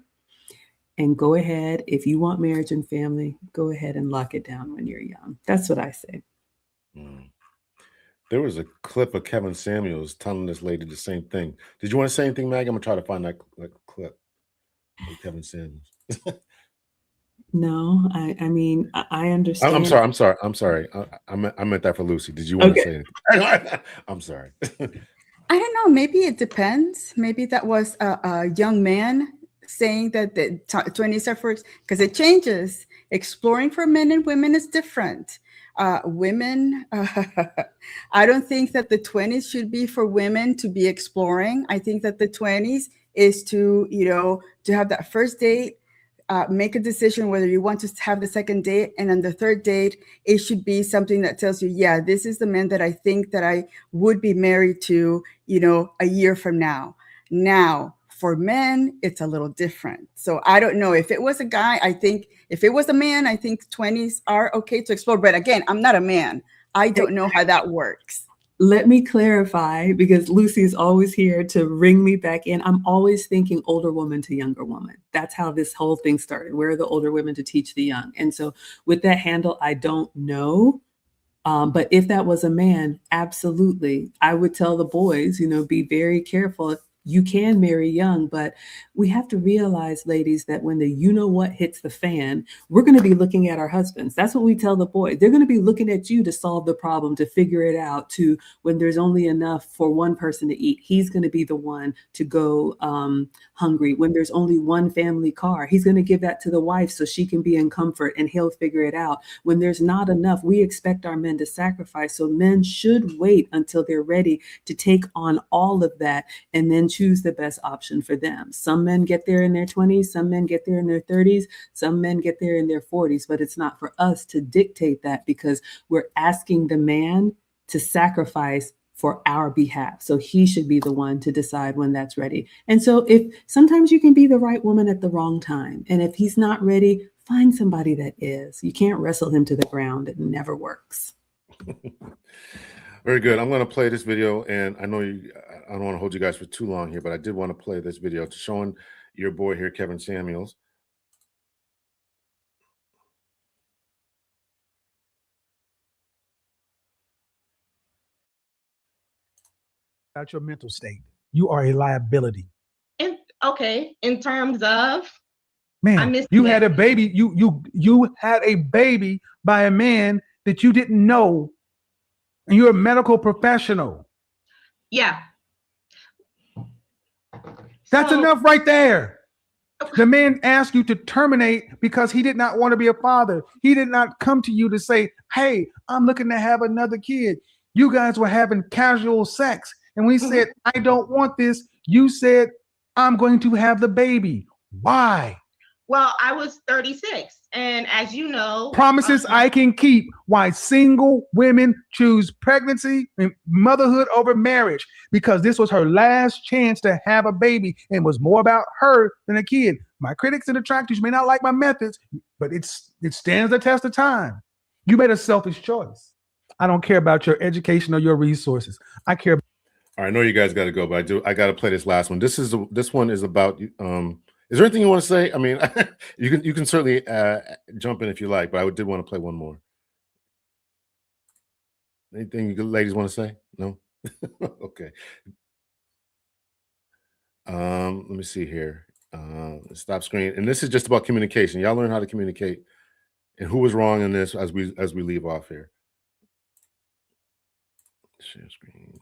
B: and go ahead. If you want marriage and family, go ahead and lock it down when you're young. That's what I say.
A: There was a clip of Kevin Samuels telling this lady the same thing. Did you want to say anything, Maggie? I'm going to try to find that clip. Kevin Samuels.
B: No, I mean, I understand.
A: I'm sorry. I meant that for Lucy. Did you want to say anything? I'm sorry.
C: I don't know. Maybe it depends. Maybe that was a young man saying that the 20s are first, because it changes. Exploring for men and women is different. Women, I don't think that the 20s should be for women to be exploring. I think that the 20s is to have that first date, make a decision whether you want to have the second date. And on the third date, it should be something that tells you, yeah, this is the man that I think that I would be married to, a year from now. Now, for men, it's a little different. So I don't know. If it was a guy, if it was a man, I think 20s are okay to explore. But again, I'm not a man. I don't know how that works.
B: Let me clarify, because Lucy is always here to ring me back in. I'm always thinking older woman to younger woman. That's how this whole thing started. Where are the older women to teach the young? And so with that handle, I don't know. But if that was a man, absolutely. I would tell the boys, be very careful. you can marry young, but we have to realize, ladies, that when the you know what hits the fan, we're going to be looking at our husbands. That's what we tell the boys. They're going to be looking at you to solve the problem, to figure it out, to when there's only enough for one person to eat, he's going to be the one to go hungry. When there's only one family car, he's going to give that to the wife so she can be in comfort and he'll figure it out. When there's not enough, we expect our men to sacrifice. So men should wait until they're ready to take on all of that and then choose the best option for them. Some men get there in their 20s, some men get there in their 30s, some men get there in their 40s, but it's not for us to dictate that because we're asking the man to sacrifice for our behalf. So he should be the one to decide when that's ready. And so if sometimes you can be the right woman at the wrong time, and if he's not ready, find somebody that is. You can't wrestle him to the ground. It never works.
A: Very good. I'm going to play this video, and I know I don't want to hold you guys for too long here, but I did want to play this video to showing your boy here, Kevin Samuels.
G: About your mental state, you are a liability.
H: And okay, in terms of,
G: Man, you had a baby. You had a baby by a man that you didn't know, and you're a medical professional.
H: Yeah.
G: That's enough right there. The man asked you to terminate because he did not want to be a father. He did not come to you to say, hey, I'm looking to have another kid. You guys were having casual sex. And when he said, I don't want this, you said, I'm going to have the baby. Why?
H: Well, I was 36. And as you know,
G: promises I can keep. Why single women choose pregnancy and motherhood over marriage, because this was her last chance to have a baby and was more about her than a kid. My critics and detractors may not like my methods, but it stands the test of time. You made a selfish choice. I don't care about your education or your resources. I care.
A: All right, I know you guys got to go, but I got to play this last one. This one is about is there anything you want to say? I mean, you can certainly jump in if you like, but I did want to play one more. Anything you ladies want to say? No? Okay. Let me see here. Stop screen. And this is just about communication. Y'all learn how to communicate and who was wrong in this as we leave off here. Share screen.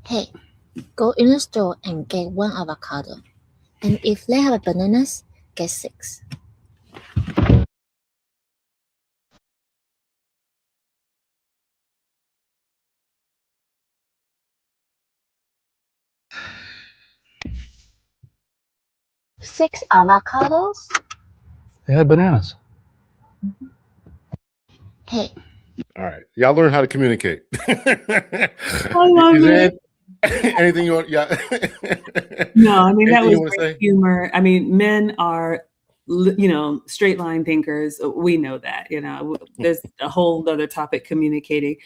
I: Hey, go in the store and get 1 avocado. And if they have bananas, get 6. Six avocados?
G: They had bananas.
I: Hey.
A: All right. Y'all learn how to communicate.
B: I love it.
A: Anything you want? Yeah.
B: No, I mean, that was
A: great
B: humor. I mean, men are, straight line thinkers. We know that, there's a whole other topic, communicating.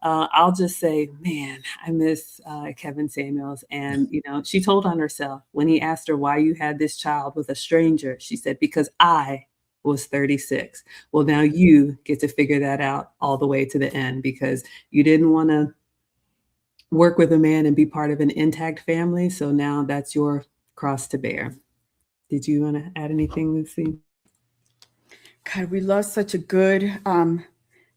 B: I'll just say, man, I miss Kevin Samuels. And, she told on herself when he asked her why you had this child with a stranger. She said, because I was 36. Well, now you get to figure that out all the way to the end, because you didn't want to work with a man and be part of an intact family. So now that's your cross to bear. Did you want to add anything, Lucy?
C: God, we lost such a good,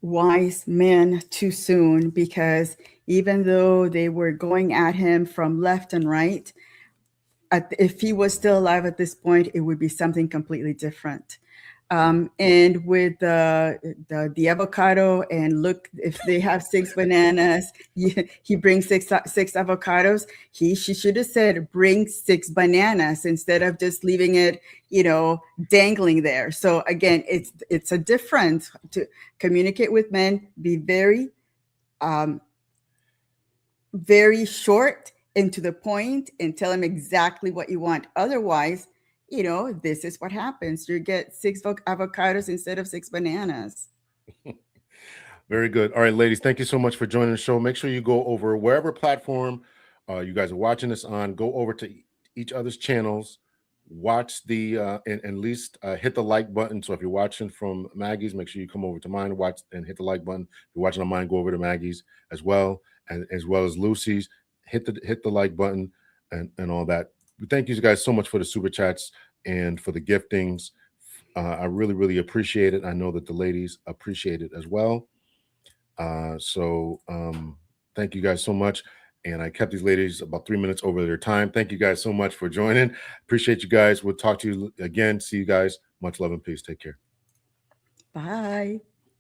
C: wise man too soon, because even though they were going at him from left and right, if he was still alive at this point, it would be something completely different. And with the avocado, and look, if they have 6 bananas, he brings six avocados. She should have said, bring 6 bananas, instead of just leaving it, dangling there. So again, it's a difference to communicate with men. Be very, very short and to the point, and tell them exactly what you want. Otherwise, this is what happens. You get 6 avocados instead of 6 bananas.
A: Very good. All right, ladies, thank you so much for joining the show. Make sure you go over wherever platform you guys are watching this on. Go over to each other's channels, watch the and at least hit the like button. So if you're watching from Maggie's, make sure you come over to mine and watch and hit the like button. If you're watching on mine, go over to Maggie's as well, and as well as Lucy's. Hit the like button and all that. Thank you guys so much for the super chats and for the giftings. I really, really appreciate it. I know that the ladies appreciate it as well. So thank you guys so much. And I kept these ladies about 3 minutes over their time. Thank you guys so much for joining. Appreciate you guys. We'll talk to you again. See you guys. Much love and peace. Take care.
C: Bye.